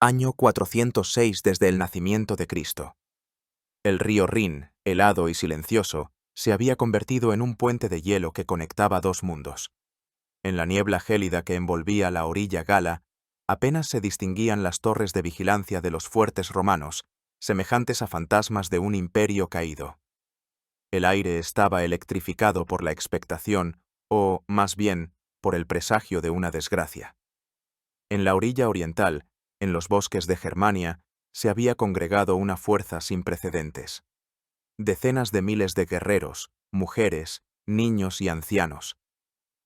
Año 406 desde el nacimiento de Cristo. El río Rin, helado y silencioso, se había convertido en un puente de hielo que conectaba dos mundos. En la niebla gélida que envolvía la orilla gala, apenas se distinguían las torres de vigilancia de los fuertes romanos, semejantes a fantasmas de un imperio caído. El aire estaba electrificado por la expectación, o, más bien, por el presagio de una desgracia. En la orilla oriental, en los bosques de Germania, se había congregado una fuerza sin precedentes. Decenas de miles de guerreros, mujeres, niños y ancianos.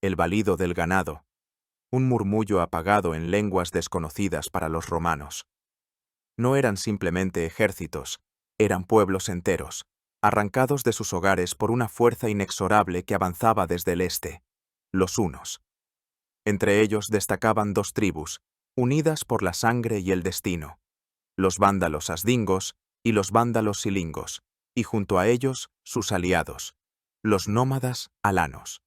El balido del ganado. Un murmullo apagado en lenguas desconocidas para los romanos. No eran simplemente ejércitos, eran pueblos enteros, arrancados de sus hogares por una fuerza inexorable que avanzaba desde el este, los hunos. Entre ellos destacaban dos tribus, unidas por la sangre y el destino, los vándalos asdingos y los vándalos silingos, y junto a ellos sus aliados, los nómadas alanos.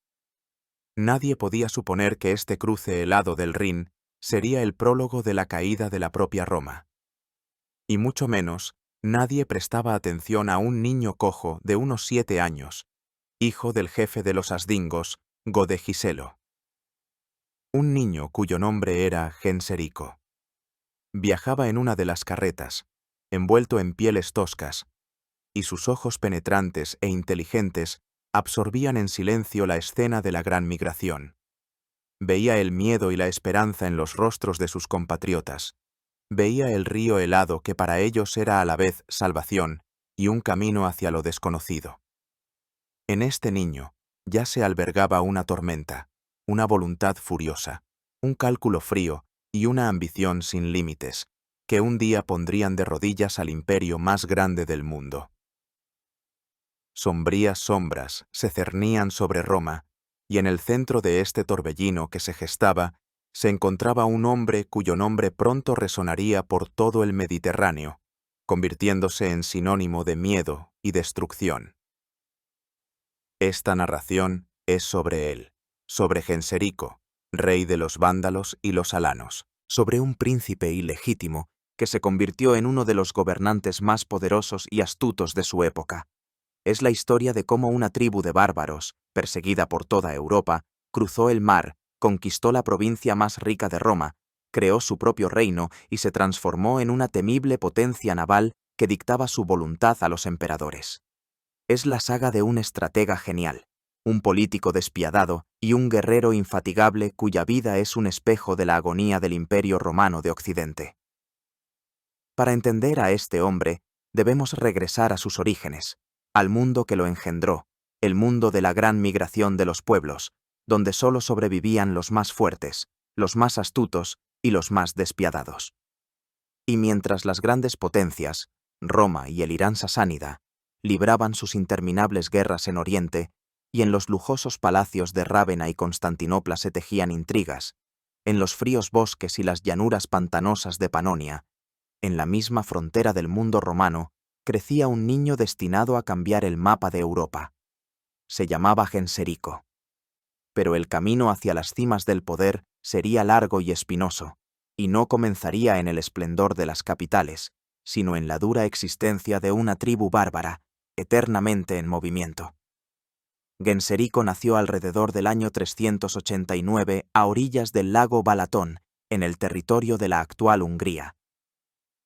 Nadie podía suponer que este cruce helado del Rin sería el prólogo de la caída de la propia Roma. Y mucho menos, nadie prestaba atención a un niño cojo de unos 7 años, hijo del jefe de los asdingos, Godegiselo. Un niño cuyo nombre era Genserico. Viajaba en una de las carretas, envuelto en pieles toscas, y sus ojos penetrantes e inteligentes absorbían en silencio la escena de la gran migración. Veía el miedo y la esperanza en los rostros de sus compatriotas. Veía el río helado que para ellos era a la vez salvación y un camino hacia lo desconocido. En este niño ya se albergaba una tormenta, una voluntad furiosa, un cálculo frío y una ambición sin límites, que un día pondrían de rodillas al imperio más grande del mundo. Sombrías sombras se cernían sobre Roma, y en el centro de este torbellino que se gestaba se encontraba un hombre cuyo nombre pronto resonaría por todo el Mediterráneo, convirtiéndose en sinónimo de miedo y destrucción. Esta narración es sobre él, sobre Genserico, rey de los vándalos y los alanos, sobre un príncipe ilegítimo que se convirtió en uno de los gobernantes más poderosos y astutos de su época. Es la historia de cómo una tribu de bárbaros, perseguida por toda Europa, cruzó el mar, conquistó la provincia más rica de Roma, creó su propio reino y se transformó en una temible potencia naval que dictaba su voluntad a los emperadores. Es la saga de un estratega genial, un político despiadado y un guerrero infatigable cuya vida es un espejo de la agonía del Imperio Romano de Occidente. Para entender a este hombre, debemos regresar a sus orígenes, al mundo que lo engendró, el mundo de la gran migración de los pueblos, donde solo sobrevivían los más fuertes, los más astutos y los más despiadados. Y mientras las grandes potencias, Roma y el Irán sasánida, libraban sus interminables guerras en Oriente, y en los lujosos palacios de Rávena y Constantinopla se tejían intrigas, en los fríos bosques y las llanuras pantanosas de Panonia, en la misma frontera del mundo romano, crecía un niño destinado a cambiar el mapa de Europa. Se llamaba Genserico. Pero el camino hacia las cimas del poder sería largo y espinoso, y no comenzaría en el esplendor de las capitales, sino en la dura existencia de una tribu bárbara, eternamente en movimiento. Genserico nació alrededor del año 389 a orillas del lago Balatón, en el territorio de la actual Hungría.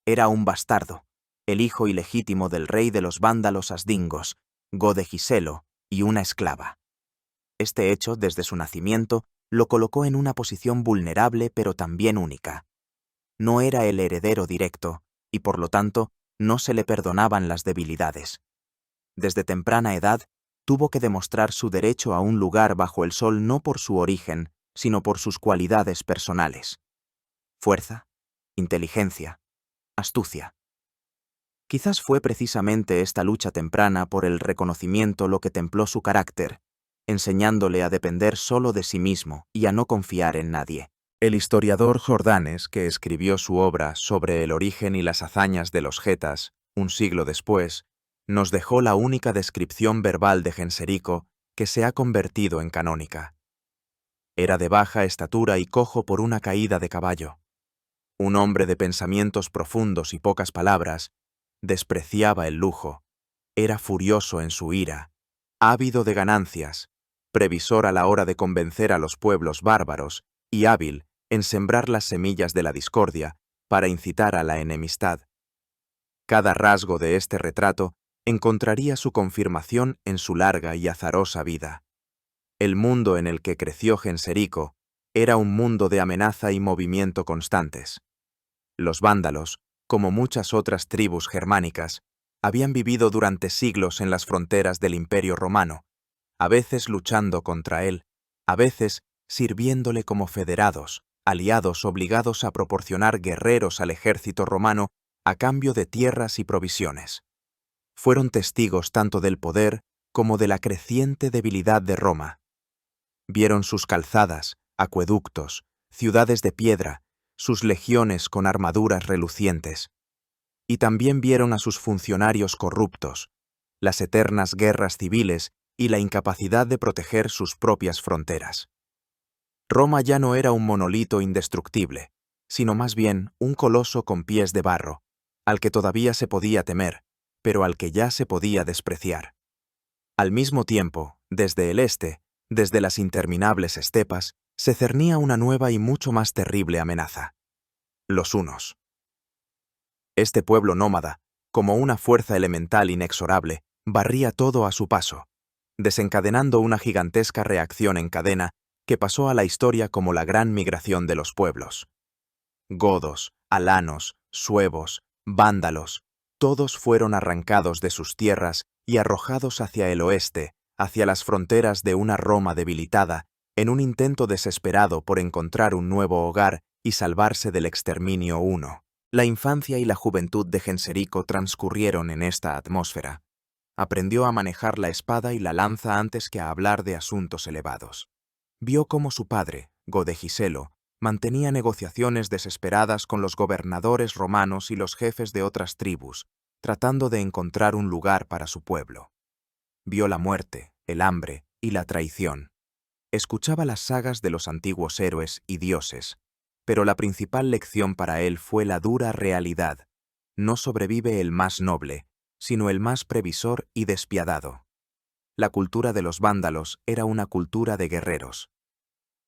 Era un bastardo, el hijo ilegítimo del rey de los vándalos asdingos, Godegiselo, y una esclava. Este hecho, desde su nacimiento, lo colocó en una posición vulnerable pero también única. No era el heredero directo, y por lo tanto, no se le perdonaban las debilidades. Desde temprana edad, tuvo que demostrar su derecho a un lugar bajo el sol no por su origen, sino por sus cualidades personales. Fuerza, inteligencia, astucia. Quizás fue precisamente esta lucha temprana por el reconocimiento lo que templó su carácter, enseñándole a depender solo de sí mismo y a no confiar en nadie. El historiador Jordanes, que escribió su obra sobre el origen y las hazañas de los getas, un siglo después, nos dejó la única descripción verbal de Genserico que se ha convertido en canónica. Era de baja estatura y cojo por una caída de caballo. Un hombre de pensamientos profundos y pocas palabras, despreciaba el lujo, era furioso en su ira, ávido de ganancias, previsor a la hora de convencer a los pueblos bárbaros y hábil en sembrar las semillas de la discordia para incitar a la enemistad. Cada rasgo de este retrato encontraría su confirmación en su larga y azarosa vida. El mundo en el que creció Genserico era un mundo de amenaza y movimiento constantes. Los vándalos, como muchas otras tribus germánicas, habían vivido durante siglos en las fronteras del Imperio Romano, a veces luchando contra él, a veces sirviéndole como federados, aliados obligados a proporcionar guerreros al ejército romano a cambio de tierras y provisiones. Fueron testigos tanto del poder como de la creciente debilidad de Roma. Vieron sus calzadas, acueductos, ciudades de piedra, sus legiones con armaduras relucientes. Y también vieron a sus funcionarios corruptos, las eternas guerras civiles y la incapacidad de proteger sus propias fronteras. Roma ya no era un monolito indestructible, sino más bien un coloso con pies de barro, al que todavía se podía temer, pero al que ya se podía despreciar. Al mismo tiempo, desde el este, desde las interminables estepas, se cernía una nueva y mucho más terrible amenaza: los hunos. Este pueblo nómada, como una fuerza elemental inexorable, barría todo a su paso, desencadenando una gigantesca reacción en cadena que pasó a la historia como la gran migración de los pueblos. Godos, alanos, suevos, vándalos, todos fueron arrancados de sus tierras y arrojados hacia el oeste, hacia las fronteras de una Roma debilitada, en un intento desesperado por encontrar un nuevo hogar y salvarse del exterminio huno. La infancia y la juventud de Genserico transcurrieron en esta atmósfera. Aprendió a manejar la espada y la lanza antes que a hablar de asuntos elevados. Vio cómo su padre, Godegiselo, mantenía negociaciones desesperadas con los gobernadores romanos y los jefes de otras tribus, tratando de encontrar un lugar para su pueblo. Vio la muerte, el hambre y la traición. Escuchaba las sagas de los antiguos héroes y dioses, pero la principal lección para él fue la dura realidad: no sobrevive el más noble, sino el más previsor y despiadado. La cultura de los vándalos era una cultura de guerreros.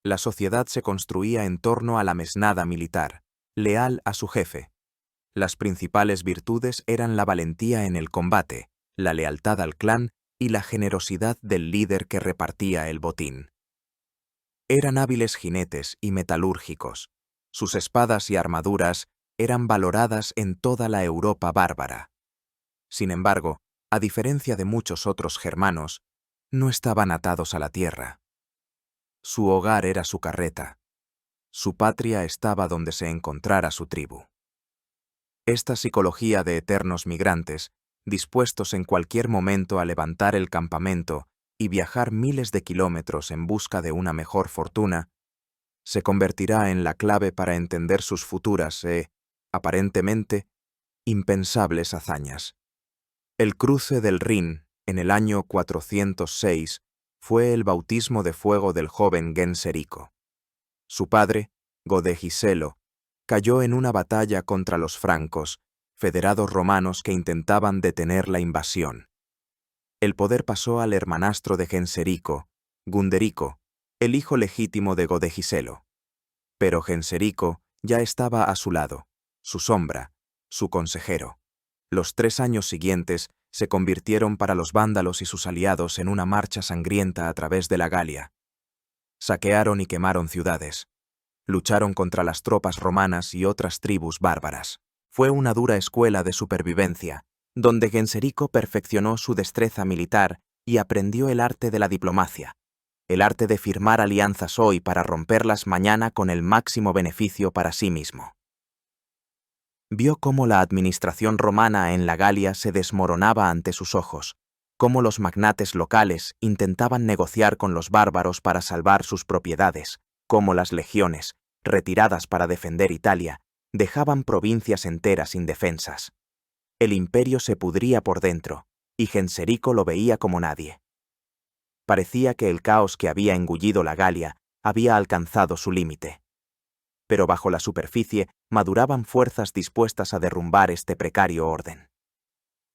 La sociedad se construía en torno a la mesnada militar, leal a su jefe. Las principales virtudes eran la valentía en el combate, la lealtad al clan y la generosidad del líder que repartía el botín. Eran hábiles jinetes y metalúrgicos. Sus espadas y armaduras eran valoradas en toda la Europa bárbara. Sin embargo, a diferencia de muchos otros germanos, no estaban atados a la tierra. Su hogar era su carreta. Su patria estaba donde se encontrara su tribu. Esta psicología de eternos migrantes, dispuestos en cualquier momento a levantar el campamento y viajar miles de kilómetros en busca de una mejor fortuna, se convertirá en la clave para entender sus futuras aparentemente, impensables hazañas. El cruce del Rin, en el año 406, fue el bautismo de fuego del joven Genserico. Su padre, Godegiselo, cayó en una batalla contra los francos, federados romanos que intentaban detener la invasión. El poder pasó al hermanastro de Genserico, Gunderico, el hijo legítimo de Godegiselo. Pero Genserico ya estaba a su lado, su sombra, su consejero. Los 3 años siguientes se convirtieron para los vándalos y sus aliados en una marcha sangrienta a través de la Galia. Saquearon y quemaron ciudades. Lucharon contra las tropas romanas y otras tribus bárbaras. Fue una dura escuela de supervivencia, donde Genserico perfeccionó su destreza militar y aprendió el arte de la diplomacia, el arte de firmar alianzas hoy para romperlas mañana con el máximo beneficio para sí mismo. Vio cómo la administración romana en la Galia se desmoronaba ante sus ojos, cómo los magnates locales intentaban negociar con los bárbaros para salvar sus propiedades, cómo las legiones, retiradas para defender Italia, dejaban provincias enteras indefensas. El imperio se pudría por dentro, y Genserico lo veía como nadie. Parecía que el caos que había engullido la Galia había alcanzado su límite. pero bajo la superficie maduraban fuerzas dispuestas a derrumbar este precario orden.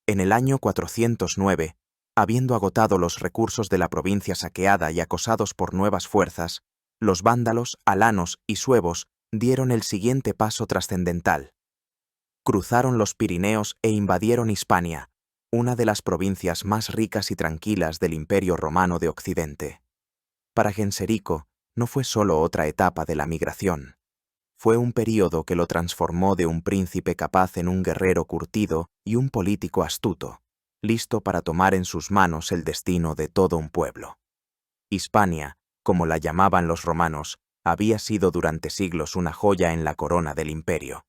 En el año 409, habiendo agotado los recursos de la provincia saqueada y acosados por nuevas fuerzas, los vándalos, alanos y suevos dieron el siguiente paso trascendental. Cruzaron los Pirineos e invadieron Hispania, una de las provincias más ricas y tranquilas del Imperio Romano de Occidente. Para Genserico no fue solo otra etapa de la migración. Fue un período que lo transformó de un príncipe capaz en un guerrero curtido y un político astuto, listo para tomar en sus manos el destino de todo un pueblo. Hispania, como la llamaban los romanos, había sido durante siglos una joya en la corona del imperio.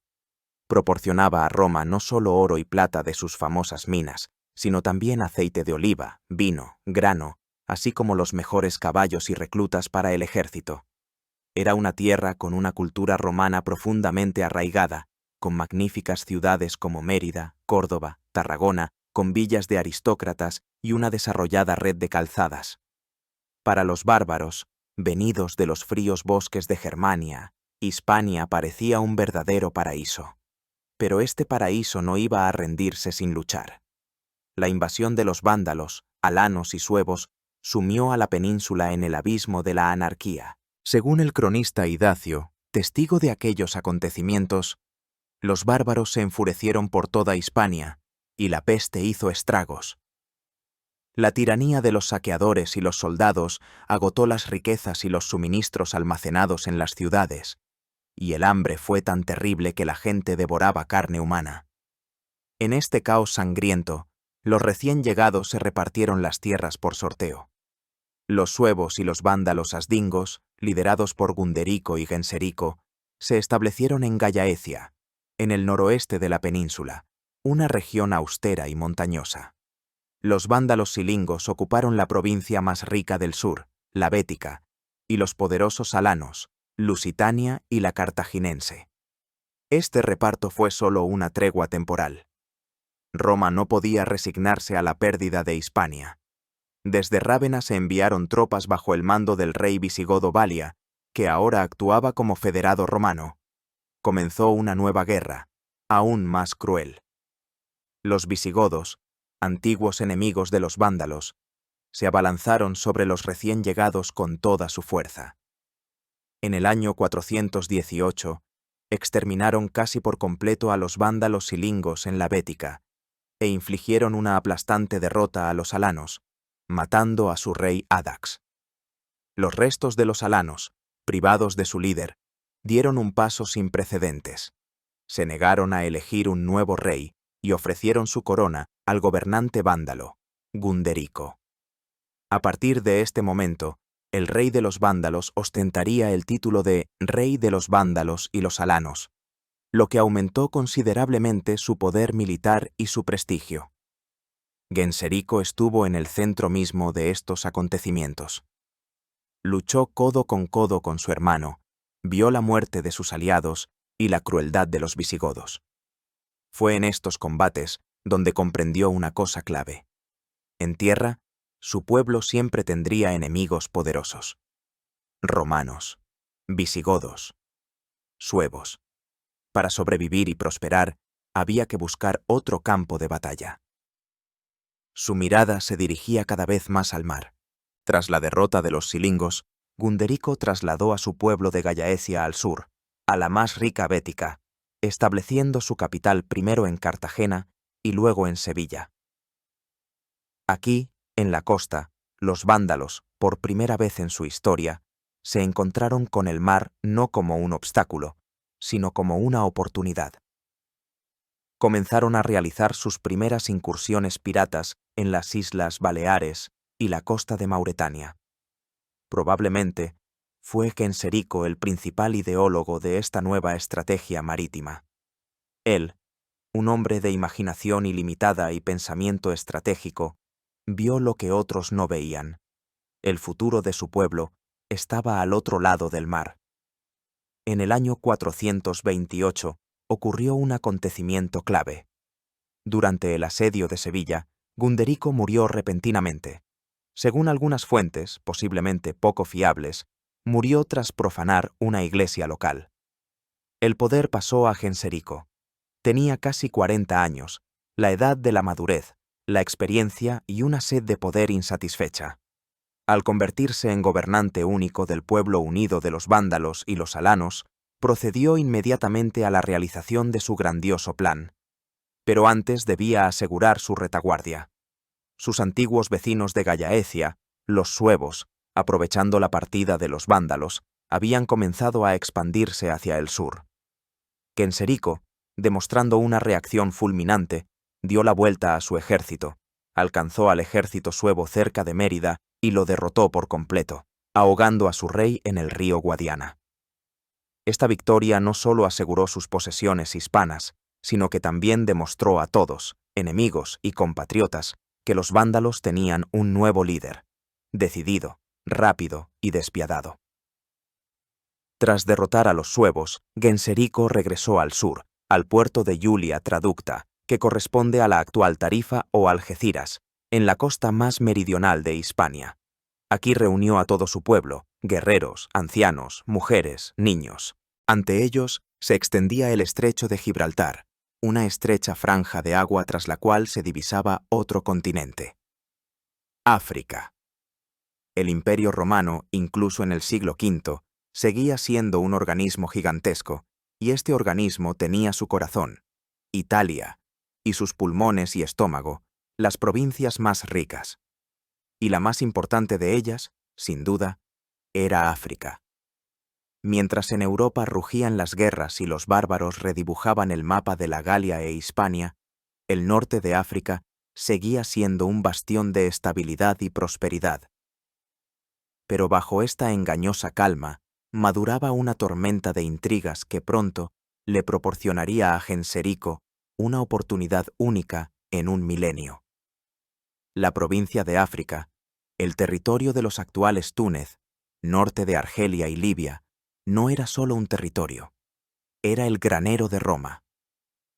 Proporcionaba a Roma no solo oro y plata de sus famosas minas, sino también aceite de oliva, vino, grano, así como los mejores caballos y reclutas para el ejército. Era una tierra con una cultura romana profundamente arraigada, con magníficas ciudades como Mérida, Córdoba, Tarragona, con villas de aristócratas y una desarrollada red de calzadas. Para los bárbaros, venidos de los fríos bosques de Germania, Hispania parecía un verdadero paraíso. Pero este paraíso no iba a rendirse sin luchar. La invasión de los vándalos, alanos y suevos sumió a la península en el abismo de la anarquía. Según el cronista Idacio, testigo de aquellos acontecimientos, los bárbaros se enfurecieron por toda Hispania, y la peste hizo estragos. La tiranía de los saqueadores y los soldados agotó las riquezas y los suministros almacenados en las ciudades, y el hambre fue tan terrible que la gente devoraba carne humana. En este caos sangriento, los recién llegados se repartieron las tierras por sorteo. Los suevos y los vándalos asdingos, liderados por Gunderico y Genserico, se establecieron en Gallaecia, en el noroeste de la península, una región austera y montañosa. Los vándalos silingos ocuparon la provincia más rica del sur, la Bética, y los poderosos alanos, Lusitania y la cartaginense. Este reparto fue solo una tregua temporal. Roma no podía resignarse a la pérdida de Hispania. Desde Rávena se enviaron tropas bajo el mando del rey visigodo Balia, que ahora actuaba como federado romano. Comenzó una nueva guerra, aún más cruel. Los visigodos, antiguos enemigos de los vándalos, se abalanzaron sobre los recién llegados con toda su fuerza. En el año 418, exterminaron casi por completo a los vándalos silingos en la Bética, e infligieron una aplastante derrota a los alanos, matando a su rey Adax. Los restos de los alanos, privados de su líder, dieron un paso sin precedentes. Se negaron a elegir un nuevo rey y ofrecieron su corona al gobernante vándalo, Gunderico. A partir de este momento, el rey de los vándalos ostentaría el título de Rey de los Vándalos y los Alanos, lo que aumentó considerablemente su poder militar y su prestigio. Genserico estuvo en el centro mismo de estos acontecimientos. Luchó codo con su hermano, vio la muerte de sus aliados y la crueldad de los visigodos. Fue en estos combates donde comprendió una cosa clave. En tierra, su pueblo siempre tendría enemigos poderosos. Romanos, visigodos, suevos. Para sobrevivir y prosperar, había que buscar otro campo de batalla. Su mirada se dirigía cada vez más al mar. Tras la derrota de los silingos, Gunderico trasladó a su pueblo de Gallaecia al sur, a la más rica Bética, estableciendo su capital primero en Cartagena y luego en Sevilla. Aquí, en la costa, los vándalos, por primera vez en su historia, se encontraron con el mar no como un obstáculo, sino como una oportunidad. Comenzaron a realizar sus primeras incursiones piratas en las Islas Baleares y la costa de Mauretania. Probablemente fue Genserico el principal ideólogo de esta nueva estrategia marítima. Él, un hombre de imaginación ilimitada y pensamiento estratégico, vio lo que otros no veían. El futuro de su pueblo estaba al otro lado del mar. En el año 428 ocurrió un acontecimiento clave. Durante el asedio de Sevilla, Gunderico murió repentinamente. Según algunas fuentes, posiblemente poco fiables, murió tras profanar una iglesia local. El poder pasó a Genserico. Tenía casi 40 años, la edad de la madurez, la experiencia y una sed de poder insatisfecha. Al convertirse en gobernante único del pueblo unido de los vándalos y los alanos, procedió inmediatamente a la realización de su grandioso plan. Pero antes debía asegurar su retaguardia. Sus antiguos vecinos de Gallaecia, los suevos, aprovechando la partida de los vándalos, habían comenzado a expandirse hacia el sur. Genserico, demostrando una reacción fulminante, dio la vuelta a su ejército, alcanzó al ejército suevo cerca de Mérida y lo derrotó por completo, ahogando a su rey en el río Guadiana. Esta victoria no solo aseguró sus posesiones hispanas, sino que también demostró a todos, enemigos y compatriotas, que los vándalos tenían un nuevo líder, decidido, rápido y despiadado. Tras derrotar a los suevos, Genserico regresó al sur, al puerto de Iulia Traducta, que corresponde a la actual Tarifa o Algeciras, en la costa más meridional de Hispania. Aquí reunió a todo su pueblo, guerreros, ancianos, mujeres, niños. Ante ellos se extendía el estrecho de Gibraltar, una estrecha franja de agua tras la cual se divisaba otro continente. África. El Imperio Romano, incluso en el siglo V, seguía siendo un organismo gigantesco, y este organismo tenía su corazón, Italia, y sus pulmones y estómago, las provincias más ricas. Y la más importante de ellas, sin duda, era África. Mientras en Europa rugían las guerras y los bárbaros redibujaban el mapa de la Galia e Hispania, el norte de África seguía siendo un bastión de estabilidad y prosperidad. Pero bajo esta engañosa calma, maduraba una tormenta de intrigas que pronto le proporcionaría a Genserico una oportunidad única en un milenio. La provincia de África, el territorio de los actuales Túnez, norte de Argelia y Libia, no era solo un territorio, era el granero de Roma.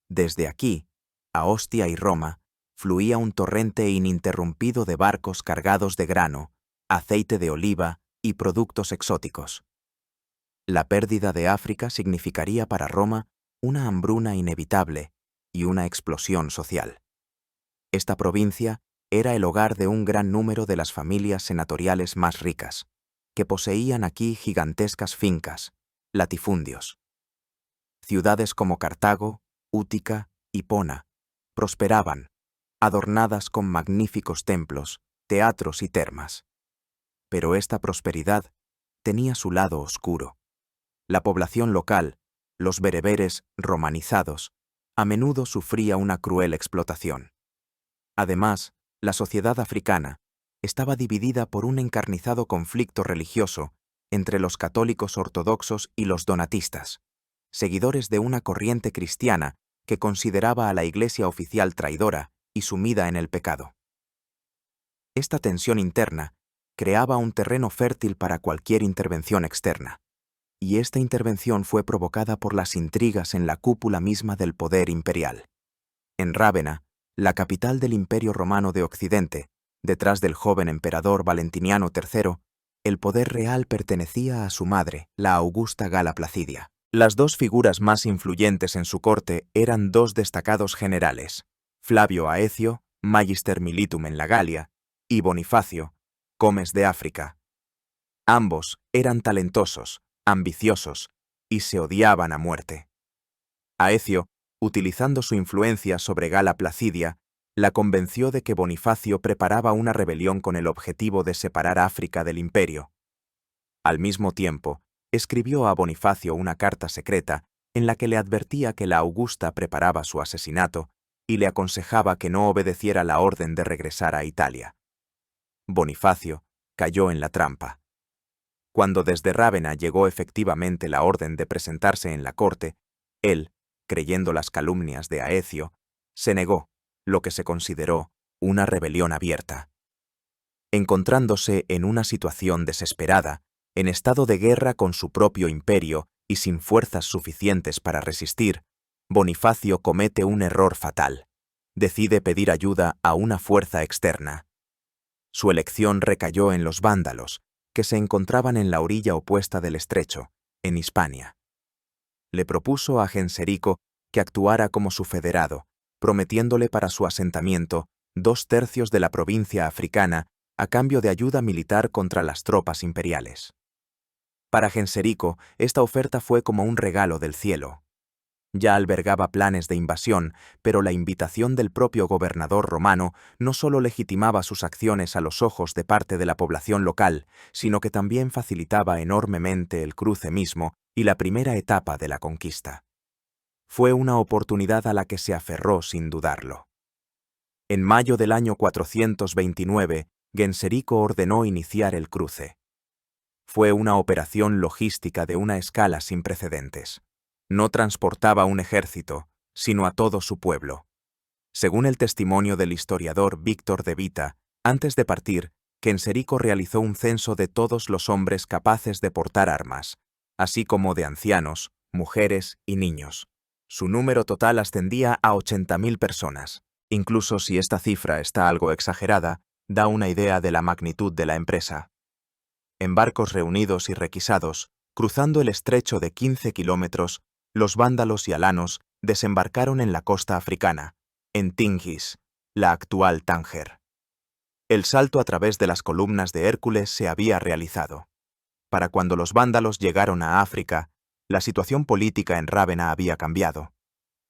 Desde aquí, a Ostia y Roma, fluía un torrente ininterrumpido de barcos cargados de grano, aceite de oliva y productos exóticos. La pérdida de África significaría para Roma una hambruna inevitable y una explosión social. Esta provincia era el hogar de un gran número de las familias senatoriales más ricas, que poseían aquí gigantescas fincas, latifundios. Ciudades como Cartago, Útica y Hipona prosperaban, adornadas con magníficos templos, teatros y termas. Pero esta prosperidad tenía su lado oscuro. La población local, los bereberes romanizados, a menudo sufría una cruel explotación. Además, la sociedad africana estaba dividida por un encarnizado conflicto religioso entre los católicos ortodoxos y los donatistas, seguidores de una corriente cristiana que consideraba a la Iglesia oficial traidora y sumida en el pecado. Esta tensión interna creaba un terreno fértil para cualquier intervención externa, y esta intervención fue provocada por las intrigas en la cúpula misma del poder imperial. En Rávena, la capital del Imperio Romano de Occidente, detrás del joven emperador Valentiniano III, el poder real pertenecía a su madre, la augusta Gala Placidia. Las dos figuras más influyentes en su corte eran dos destacados generales, Flavio Aecio, Magister Militum en la Galia, y Bonifacio, comes de África. Ambos eran talentosos, ambiciosos, y se odiaban a muerte. Aecio, utilizando su influencia sobre Gala Placidia, la convenció de que Bonifacio preparaba una rebelión con el objetivo de separar África del imperio. Al mismo tiempo, escribió a Bonifacio una carta secreta en la que le advertía que la Augusta preparaba su asesinato y le aconsejaba que no obedeciera la orden de regresar a Italia. Bonifacio cayó en la trampa. Cuando desde Rávena llegó efectivamente la orden de presentarse en la corte, él, creyendo las calumnias de Aecio, se negó, lo que se consideró una rebelión abierta. Encontrándose en una situación desesperada, en estado de guerra con su propio imperio y sin fuerzas suficientes para resistir, Bonifacio comete un error fatal. Decide pedir ayuda a una fuerza externa. Su elección recayó en los vándalos, que se encontraban en la orilla opuesta del estrecho, en Hispania. Le propuso a Genserico que actuara como su federado, prometiéndole para su asentamiento 2/3 de la provincia africana a cambio de ayuda militar contra las tropas imperiales. Para Genserico, esta oferta fue como un regalo del cielo. Ya albergaba planes de invasión, pero la invitación del propio gobernador romano no solo legitimaba sus acciones a los ojos de parte de la población local, sino que también facilitaba enormemente el cruce mismo y la primera etapa de la conquista. Fue una oportunidad a la que se aferró sin dudarlo. En mayo del año 429, Genserico ordenó iniciar el cruce. Fue una operación logística de una escala sin precedentes. No transportaba un ejército, sino a todo su pueblo. Según el testimonio del historiador Víctor de Vita, antes de partir, Genserico realizó un censo de todos los hombres capaces de portar armas, así como de ancianos, mujeres y niños. Su número total ascendía a 80.000 personas. Incluso si esta cifra está algo exagerada, da una idea de la magnitud de la empresa. En barcos reunidos y requisados, cruzando el estrecho de 15 kilómetros, los vándalos y alanos desembarcaron en la costa africana, en Tingis, la actual Tánger. El salto a través de las columnas de Hércules se había realizado. Para cuando los vándalos llegaron a África, la situación política en Rávena había cambiado.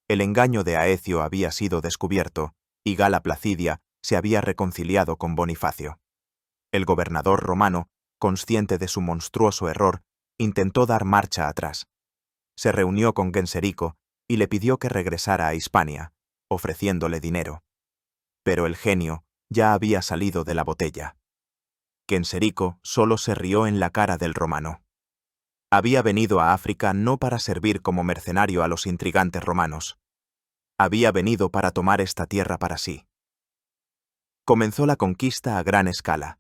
El engaño de Aecio había sido descubierto, y Gala Placidia se había reconciliado con Bonifacio. El gobernador romano, consciente de su monstruoso error, intentó dar marcha atrás. Se reunió con Genserico y le pidió que regresara a Hispania, ofreciéndole dinero. Pero el genio ya había salido de la botella. Genserico solo se rió en la cara del romano. Había venido a África no para servir como mercenario a los intrigantes romanos. Había venido para tomar esta tierra para sí. Comenzó la conquista a gran escala.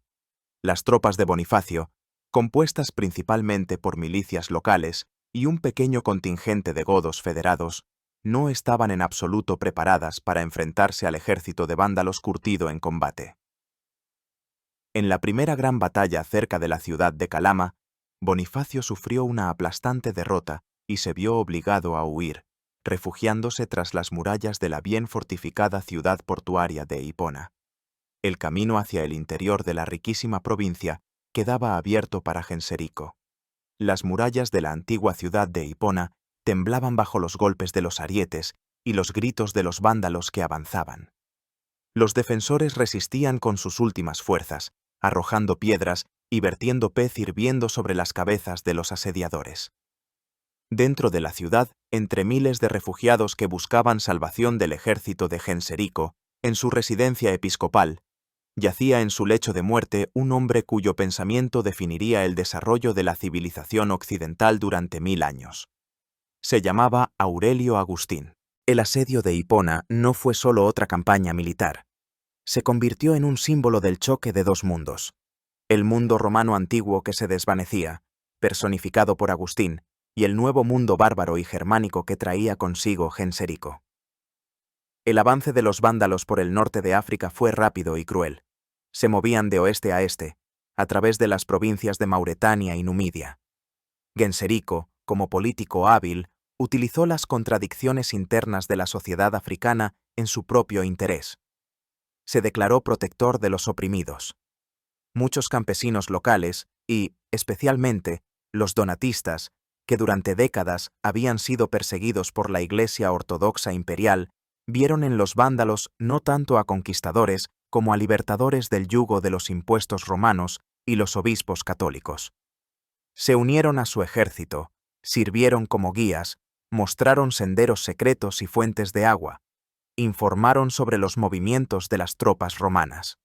Las tropas de Bonifacio, compuestas principalmente por milicias locales y un pequeño contingente de godos federados, no estaban en absoluto preparadas para enfrentarse al ejército de vándalos curtido en combate. En la primera gran batalla cerca de la ciudad de Calama, Bonifacio sufrió una aplastante derrota y se vio obligado a huir, refugiándose tras las murallas de la bien fortificada ciudad portuaria de Hipona. El camino hacia el interior de la riquísima provincia quedaba abierto para Genserico. Las murallas de la antigua ciudad de Hipona temblaban bajo los golpes de los arietes y los gritos de los vándalos que avanzaban. Los defensores resistían con sus últimas fuerzas, arrojando piedras y vertiendo pez hirviendo sobre las cabezas de los asediadores. Dentro de la ciudad, entre miles de refugiados que buscaban salvación del ejército de Genserico, en su residencia episcopal, yacía en su lecho de muerte un hombre cuyo pensamiento definiría el desarrollo de la civilización occidental durante 1000 años. Se llamaba Aurelio Agustín. El asedio de Hipona no fue solo otra campaña militar. Se convirtió en un símbolo del choque de dos mundos. El mundo romano antiguo que se desvanecía, personificado por Agustín, y el nuevo mundo bárbaro y germánico que traía consigo Genserico. El avance de los vándalos por el norte de África fue rápido y cruel. Se movían de oeste a este, a través de las provincias de Mauretania y Numidia. Genserico, como político hábil, utilizó las contradicciones internas de la sociedad africana en su propio interés. Se declaró protector de los oprimidos. Muchos campesinos locales y, especialmente, los donatistas, que durante décadas habían sido perseguidos por la Iglesia Ortodoxa Imperial, vieron en los vándalos no tanto a conquistadores como a libertadores del yugo de los impuestos romanos y los obispos católicos. Se unieron a su ejército, sirvieron como guías, mostraron senderos secretos y fuentes de agua, informaron sobre los movimientos de las tropas romanas.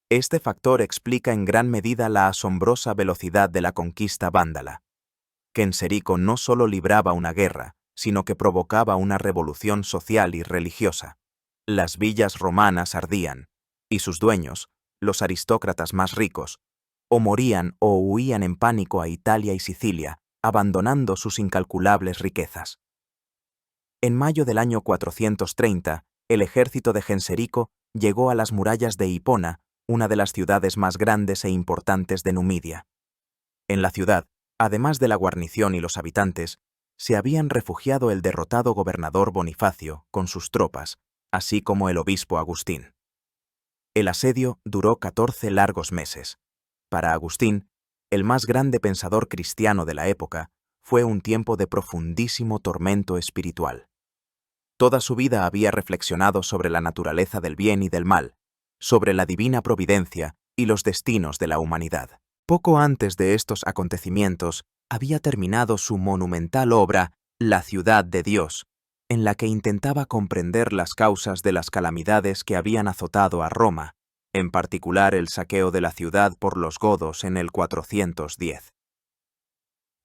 Este factor explica en gran medida la asombrosa velocidad de la conquista vándala. Genserico no solo libraba una guerra, sino que provocaba una revolución social y religiosa. Las villas romanas ardían, y sus dueños, los aristócratas más ricos, o morían o huían en pánico a Italia y Sicilia, abandonando sus incalculables riquezas. En mayo del año 430, el ejército de Genserico llegó a las murallas de Hipona, una de las ciudades más grandes e importantes de Numidia. En la ciudad, además de la guarnición y los habitantes, se habían refugiado el derrotado gobernador Bonifacio con sus tropas, así como el obispo Agustín. El asedio duró 14 largos meses. Para Agustín, el más grande pensador cristiano de la época, fue un tiempo de profundísimo tormento espiritual. Toda su vida había reflexionado sobre la naturaleza del bien y del mal, sobre la divina providencia y los destinos de la humanidad. Poco antes de estos acontecimientos, había terminado su monumental obra La ciudad de Dios, en la que intentaba comprender las causas de las calamidades que habían azotado a Roma, en particular el saqueo de la ciudad por los godos en el 410.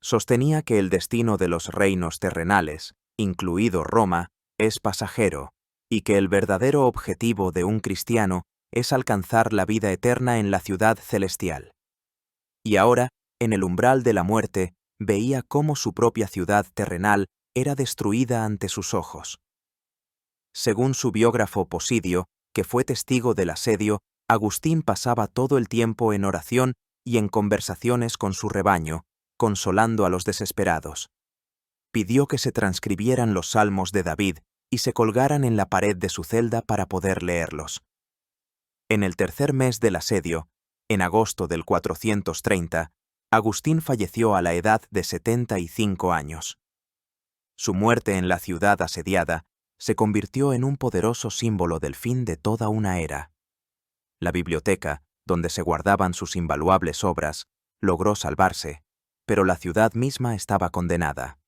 Sostenía que el destino de los reinos terrenales, incluido Roma, es pasajero, y que el verdadero objetivo de un cristiano es alcanzar la vida eterna en la ciudad celestial. Y ahora, en el umbral de la muerte, veía cómo su propia ciudad terrenal era destruida ante sus ojos. Según su biógrafo Posidio, que fue testigo del asedio, Agustín pasaba todo el tiempo en oración y en conversaciones con su rebaño, consolando a los desesperados. Pidió que se transcribieran los salmos de David y se colgaran en la pared de su celda para poder leerlos. En el tercer mes del asedio, en agosto del 430, Agustín falleció a la edad de 75 años. Su muerte en la ciudad asediada se convirtió en un poderoso símbolo del fin de toda una era. La biblioteca, donde se guardaban sus invaluables obras, logró salvarse, pero la ciudad misma estaba condenada.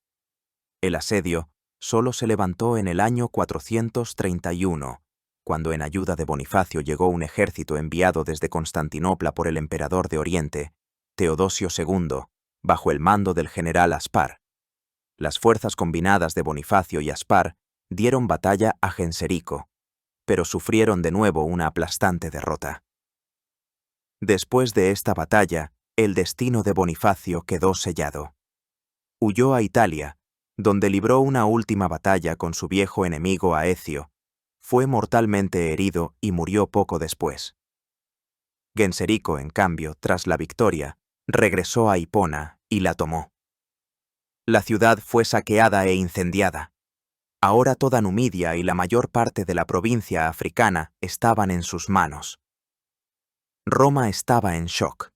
El asedio solo se levantó en el año 431, cuando en ayuda de Bonifacio llegó un ejército enviado desde Constantinopla por el emperador de Oriente, Teodosio II, bajo el mando del general Aspar. Las fuerzas combinadas de Bonifacio y Aspar dieron batalla a Genserico, pero sufrieron de nuevo una aplastante derrota. Después de esta batalla, el destino de Bonifacio quedó sellado. Huyó a Italia, donde libró una última batalla con su viejo enemigo Aecio. Fue mortalmente herido y murió poco después. Genserico, en cambio, tras la victoria, regresó a Hipona y la tomó. La ciudad fue saqueada e incendiada. Ahora toda Numidia y la mayor parte de la provincia africana estaban en sus manos. Roma estaba en shock.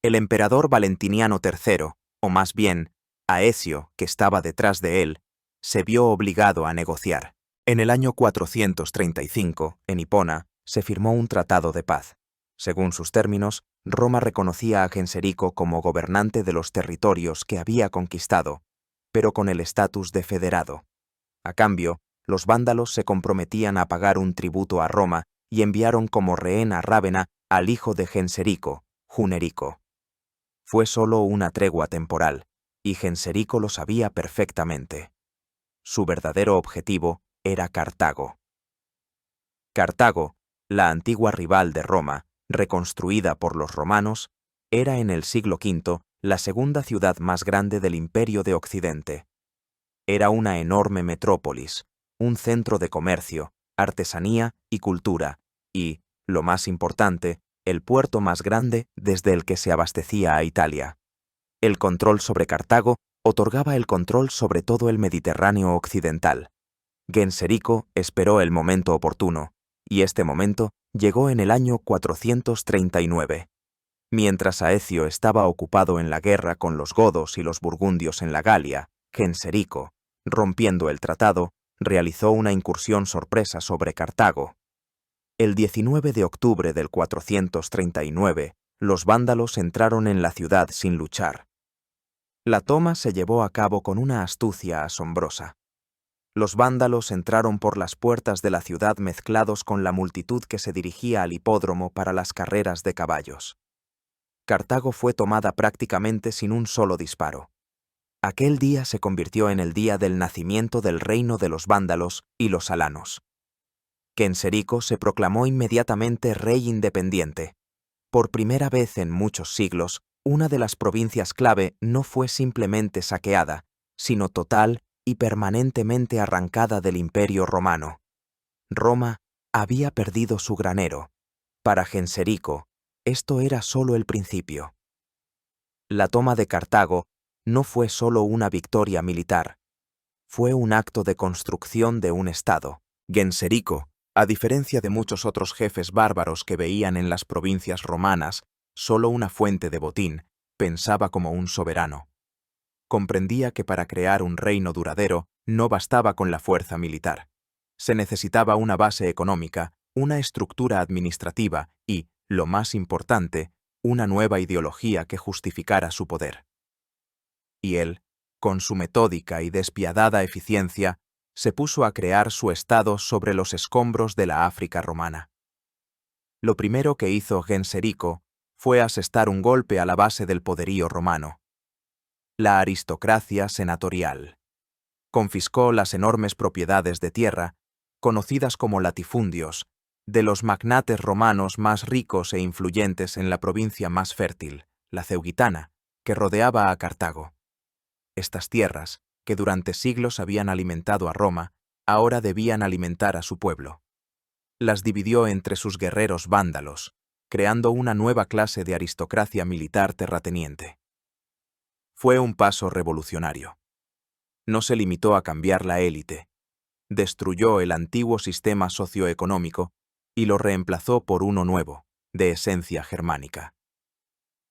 El emperador Valentiniano III, o más bien, Aecio, que estaba detrás de él, se vio obligado a negociar. En el año 435, en Hipona, se firmó un tratado de paz. Según sus términos, Roma reconocía a Genserico como gobernante de los territorios que había conquistado, pero con el estatus de federado. A cambio, los vándalos se comprometían a pagar un tributo a Roma y enviaron como rehén a Rávena al hijo de Genserico, Junerico. Fue solo una tregua temporal, y Genserico lo sabía perfectamente. Su verdadero objetivo era Cartago. Cartago, la antigua rival de Roma, reconstruida por los romanos, era en el siglo V la segunda ciudad más grande del Imperio de Occidente. Era una enorme metrópolis, un centro de comercio, artesanía y cultura, y, lo más importante, el puerto más grande desde el que se abastecía a Italia. El control sobre Cartago otorgaba el control sobre todo el Mediterráneo occidental. Genserico esperó el momento oportuno, y este momento llegó en el año 439. Mientras Aecio estaba ocupado en la guerra con los godos y los burgundios en la Galia, Genserico, rompiendo el tratado, realizó una incursión sorpresa sobre Cartago. El 19 de octubre del 439, los vándalos entraron en la ciudad sin luchar. La toma se llevó a cabo con una astucia asombrosa. Los vándalos entraron por las puertas de la ciudad mezclados con la multitud que se dirigía al hipódromo para las carreras de caballos. Cartago fue tomada prácticamente sin un solo disparo. Aquel día se convirtió en el día del nacimiento del reino de los vándalos y los alanos. Genserico se proclamó inmediatamente rey independiente. Por primera vez en muchos siglos, una de las provincias clave no fue simplemente saqueada, sino total y permanentemente arrancada del Imperio romano. Roma había perdido su granero. Para Genserico, esto era solo el principio. La toma de Cartago no fue solo una victoria militar, fue un acto de construcción de un Estado. Genserico, a diferencia de muchos otros jefes bárbaros que veían en las provincias romanas solo una fuente de botín, pensaba como un soberano. Comprendía que para crear un reino duradero no bastaba con la fuerza militar. Se necesitaba una base económica, una estructura administrativa y, lo más importante, una nueva ideología que justificara su poder. Y él, con su metódica y despiadada eficiencia, se puso a crear su Estado sobre los escombros de la África romana. Lo primero que hizo Genserico fue asestar un golpe a la base del poderío romano: la aristocracia senatorial. Confiscó las enormes propiedades de tierra, conocidas como latifundios, de los magnates romanos más ricos e influyentes en la provincia más fértil, la Ceugitana, que rodeaba a Cartago. Estas tierras, que durante siglos habían alimentado a Roma, ahora debían alimentar a su pueblo. Las dividió entre sus guerreros vándalos, creando una nueva clase de aristocracia militar terrateniente. Fue un paso revolucionario. No se limitó a cambiar la élite. Destruyó el antiguo sistema socioeconómico y lo reemplazó por uno nuevo, de esencia germánica.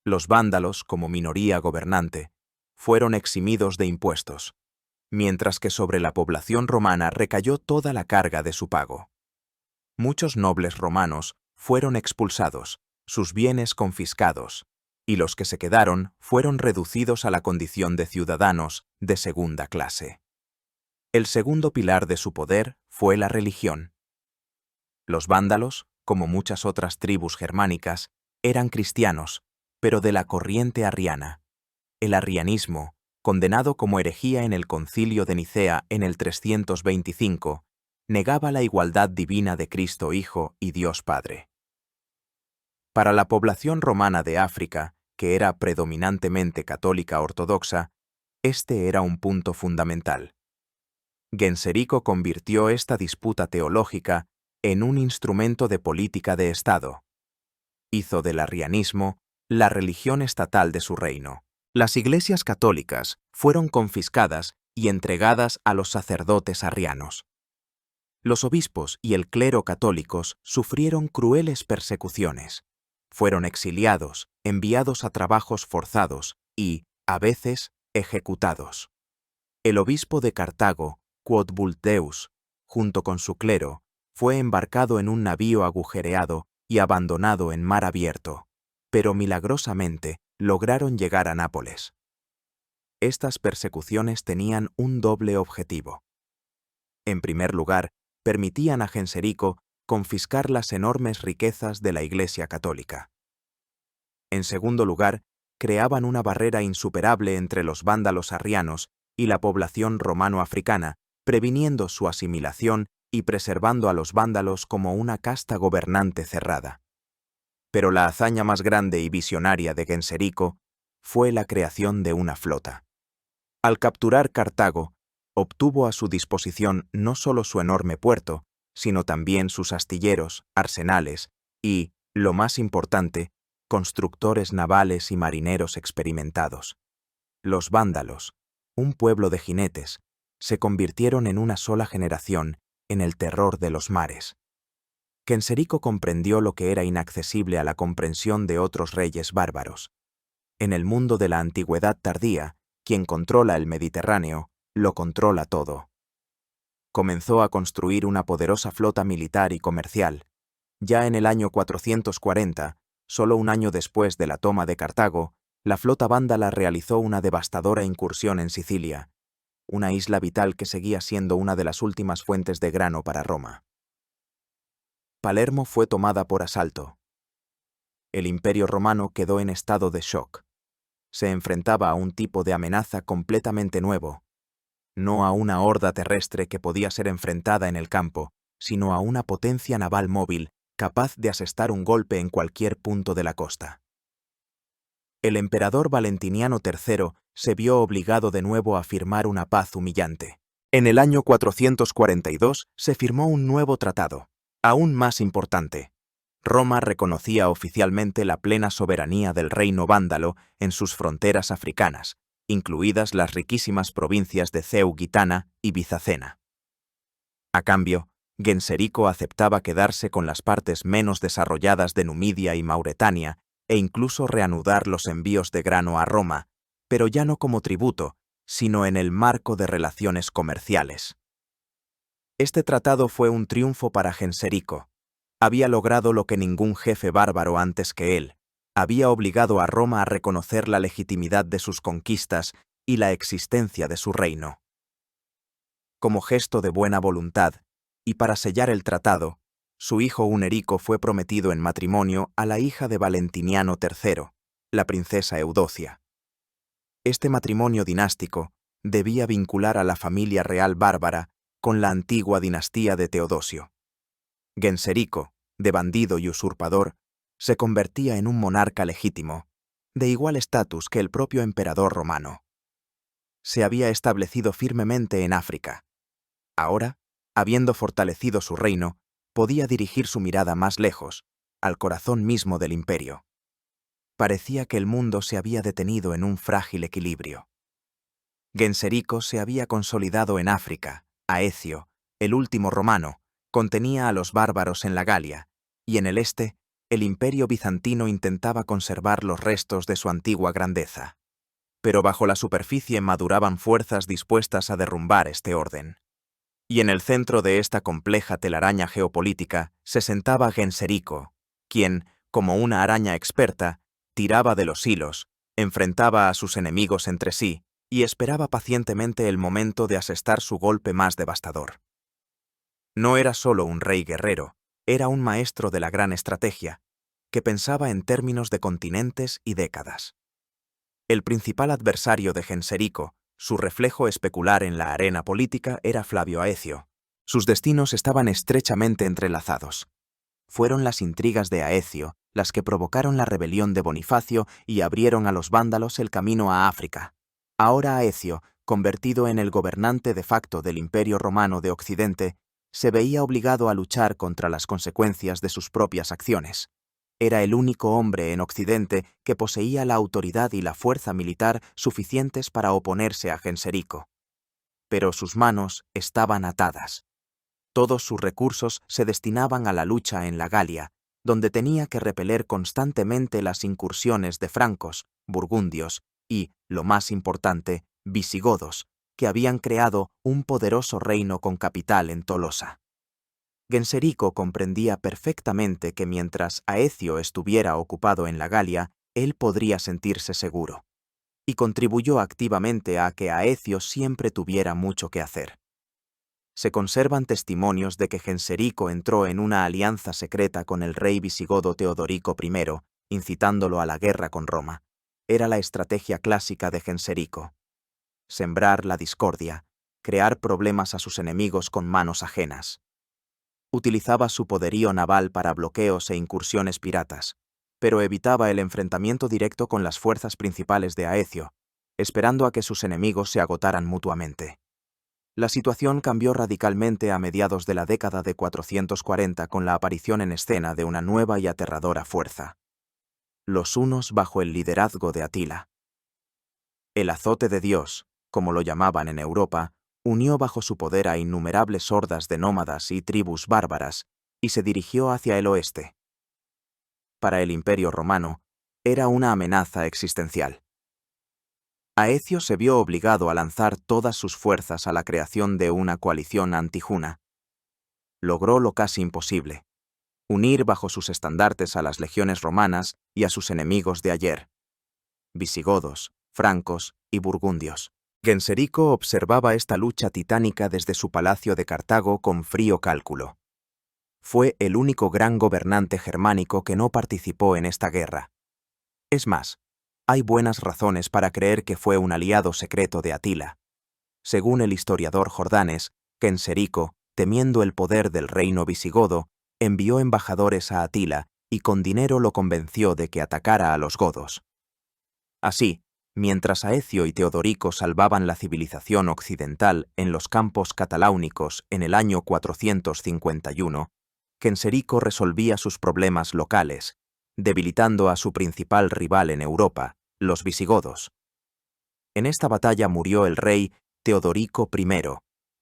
Los vándalos, como minoría gobernante, fueron eximidos de impuestos, mientras que sobre la población romana recayó toda la carga de su pago. Muchos nobles romanos fueron expulsados, sus bienes confiscados, y los que se quedaron fueron reducidos a la condición de ciudadanos de segunda clase. El segundo pilar de su poder fue la religión. Los vándalos, como muchas otras tribus germánicas, eran cristianos, pero de la corriente arriana. El arrianismo, condenado como herejía en el Concilio de Nicea en el 325, negaba la igualdad divina de Cristo Hijo y Dios Padre. Para la población romana de África, que era predominantemente católica ortodoxa, este era un punto fundamental. Genserico convirtió esta disputa teológica en un instrumento de política de Estado. Hizo del arrianismo la religión estatal de su reino. Las iglesias católicas fueron confiscadas y entregadas a los sacerdotes arrianos. Los obispos y el clero católicos sufrieron crueles persecuciones. Fueron exiliados, enviados a trabajos forzados y, a veces, ejecutados. El obispo de Cartago, Quod Vulteus, junto con su clero, fue embarcado en un navío agujereado y abandonado en mar abierto, pero milagrosamente lograron llegar a Nápoles. Estas persecuciones tenían un doble objetivo. En primer lugar, permitían a Genserico confiscar las enormes riquezas de la Iglesia católica. En segundo lugar, creaban una barrera insuperable entre los vándalos arrianos y la población romano-africana, previniendo su asimilación y preservando a los vándalos como una casta gobernante cerrada. Pero la hazaña más grande y visionaria de Genserico fue la creación de una flota. Al capturar Cartago, obtuvo a su disposición no solo su enorme puerto, sino también sus astilleros, arsenales y, lo más importante, constructores navales y marineros experimentados. Los vándalos, un pueblo de jinetes, se convirtieron en una sola generación en el terror de los mares. Genserico comprendió lo que era inaccesible a la comprensión de otros reyes bárbaros. En el mundo de la antigüedad tardía, quien controla el Mediterráneo, lo controla todo. Comenzó a construir una poderosa flota militar y comercial. Ya en el año 440, solo un año después de la toma de Cartago, la flota vándala realizó una devastadora incursión en Sicilia, una isla vital que seguía siendo una de las últimas fuentes de grano para Roma. Palermo fue tomada por asalto. El Imperio romano quedó en estado de shock. Se enfrentaba a un tipo de amenaza completamente nuevo, no a una horda terrestre que podía ser enfrentada en el campo, sino a una potencia naval móvil capaz de asestar un golpe en cualquier punto de la costa. El emperador Valentiniano III se vio obligado de nuevo a firmar una paz humillante. En el año 442 se firmó un nuevo tratado, aún más importante. Roma reconocía oficialmente la plena soberanía del reino vándalo en sus fronteras africanas incluidas las riquísimas provincias de Ceu Gitana y Bizacena. A cambio, Genserico aceptaba quedarse con las partes menos desarrolladas de Numidia y Mauretania e incluso reanudar los envíos de grano a Roma, pero ya no como tributo, sino en el marco de relaciones comerciales. Este tratado fue un triunfo para Genserico. Había logrado lo que ningún jefe bárbaro antes que él. Había obligado a Roma a reconocer la legitimidad de sus conquistas y la existencia de su reino. Como gesto de buena voluntad, y para sellar el tratado, su hijo Hunerico fue prometido en matrimonio a la hija de Valentiniano III, la princesa Eudocia. Este matrimonio dinástico debía vincular a la familia real bárbara con la antigua dinastía de Teodosio. Genserico, de bandido y usurpador, se convertía en un monarca legítimo, de igual estatus que el propio emperador romano. Se había establecido firmemente en África. Ahora, habiendo fortalecido su reino, podía dirigir su mirada más lejos, al corazón mismo del imperio. Parecía que el mundo se había detenido en un frágil equilibrio. Genserico se había consolidado en África, Aecio, el último romano, contenía a los bárbaros en la Galia, y en el este, el imperio bizantino intentaba conservar los restos de su antigua grandeza. Pero bajo la superficie maduraban fuerzas dispuestas a derrumbar este orden. Y en el centro de esta compleja telaraña geopolítica se sentaba Genserico, quien, como una araña experta, tiraba de los hilos, enfrentaba a sus enemigos entre sí y esperaba pacientemente el momento de asestar su golpe más devastador. No era solo un rey guerrero, era un maestro de la gran estrategia, que pensaba en términos de continentes y décadas. El principal adversario de Genserico, su reflejo especular en la arena política, era Flavio Aecio. Sus destinos estaban estrechamente entrelazados. Fueron las intrigas de Aecio las que provocaron la rebelión de Bonifacio y abrieron a los vándalos el camino a África. Ahora Aecio, convertido en el gobernante de facto del Imperio Romano de Occidente, se veía obligado a luchar contra las consecuencias de sus propias acciones. Era el único hombre en Occidente que poseía la autoridad y la fuerza militar suficientes para oponerse a Genserico. Pero sus manos estaban atadas. Todos sus recursos se destinaban a la lucha en la Galia, donde tenía que repeler constantemente las incursiones de francos, burgundios y, lo más importante, visigodos, que habían creado un poderoso reino con capital en Tolosa. Genserico comprendía perfectamente que mientras Aecio estuviera ocupado en la Galia, él podría sentirse seguro, y contribuyó activamente a que Aecio siempre tuviera mucho que hacer. Se conservan testimonios de que Genserico entró en una alianza secreta con el rey visigodo Teodorico I, incitándolo a la guerra con Roma. Era la estrategia clásica de Genserico: sembrar la discordia, crear problemas a sus enemigos con manos ajenas. Utilizaba su poderío naval para bloqueos e incursiones piratas, pero evitaba el enfrentamiento directo con las fuerzas principales de Aecio, esperando a que sus enemigos se agotaran mutuamente. La situación cambió radicalmente a mediados de la década de 440 con la aparición en escena de una nueva y aterradora fuerza: los hunos bajo el liderazgo de Atila. El azote de Dios, como lo llamaban en Europa, unió bajo su poder a innumerables hordas de nómadas y tribus bárbaras y se dirigió hacia el oeste. Para el Imperio Romano, era una amenaza existencial. Aecio se vio obligado a lanzar todas sus fuerzas a la creación de una coalición antijuna. Logró lo casi imposible: unir bajo sus estandartes a las legiones romanas y a sus enemigos de ayer: visigodos, francos y burgundios. Genserico observaba esta lucha titánica desde su palacio de Cartago con frío cálculo. Fue el único gran gobernante germánico que no participó en esta guerra. Es más, hay buenas razones para creer que fue un aliado secreto de Atila. Según el historiador Jordanes, Genserico, temiendo el poder del reino visigodo, envió embajadores a Atila y con dinero lo convenció de que atacara a los godos. Así, mientras Aecio y Teodorico salvaban la civilización occidental en los campos cataláunicos en el año 451, Genserico resolvía sus problemas locales, debilitando a su principal rival en Europa, los visigodos. En esta batalla murió el rey Teodorico I,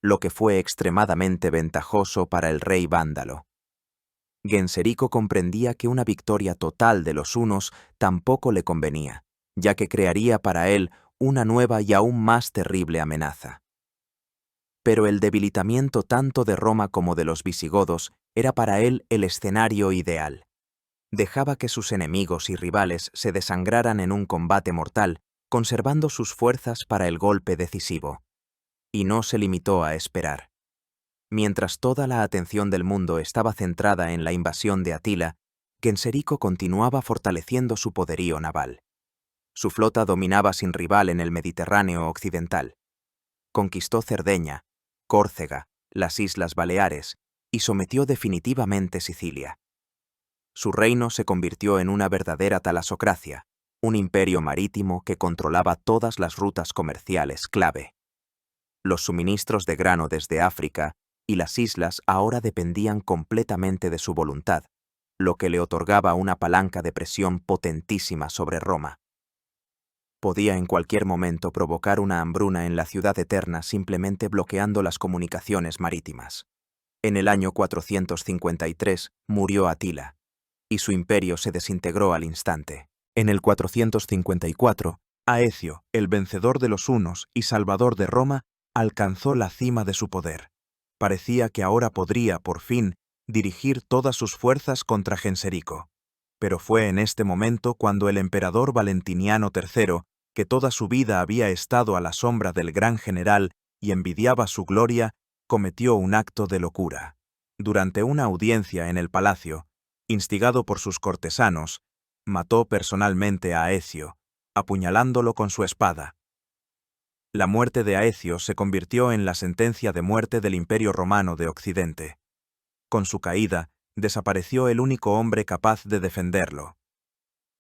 lo que fue extremadamente ventajoso para el rey vándalo. Genserico comprendía que una victoria total de los hunos tampoco le convenía, ya que crearía para él una nueva y aún más terrible amenaza. Pero el debilitamiento tanto de Roma como de los visigodos era para él el escenario ideal. Dejaba que sus enemigos y rivales se desangraran en un combate mortal, conservando sus fuerzas para el golpe decisivo. Y no se limitó a esperar. Mientras toda la atención del mundo estaba centrada en la invasión de Atila, Genserico continuaba fortaleciendo su poderío naval. Su flota dominaba sin rival en el Mediterráneo occidental. Conquistó Cerdeña, Córcega, las Islas Baleares y sometió definitivamente Sicilia. Su reino se convirtió en una verdadera talasocracia, un imperio marítimo que controlaba todas las rutas comerciales clave. Los suministros de grano desde África y las islas ahora dependían completamente de su voluntad, lo que le otorgaba una palanca de presión potentísima sobre Roma. Podía en cualquier momento provocar una hambruna en la ciudad eterna simplemente bloqueando las comunicaciones marítimas. En el año 453 murió Atila, y su imperio se desintegró al instante. En el 454, Aecio, el vencedor de los hunos y salvador de Roma, alcanzó la cima de su poder. Parecía que ahora podría, por fin, dirigir todas sus fuerzas contra Genserico. Pero fue en este momento cuando el emperador Valentiniano III, que toda su vida había estado a la sombra del gran general y envidiaba su gloria, cometió un acto de locura. Durante una audiencia en el palacio, instigado por sus cortesanos, mató personalmente a Aecio, apuñalándolo con su espada. La muerte de Aecio se convirtió en la sentencia de muerte del Imperio Romano de Occidente. Con su caída, desapareció el único hombre capaz de defenderlo.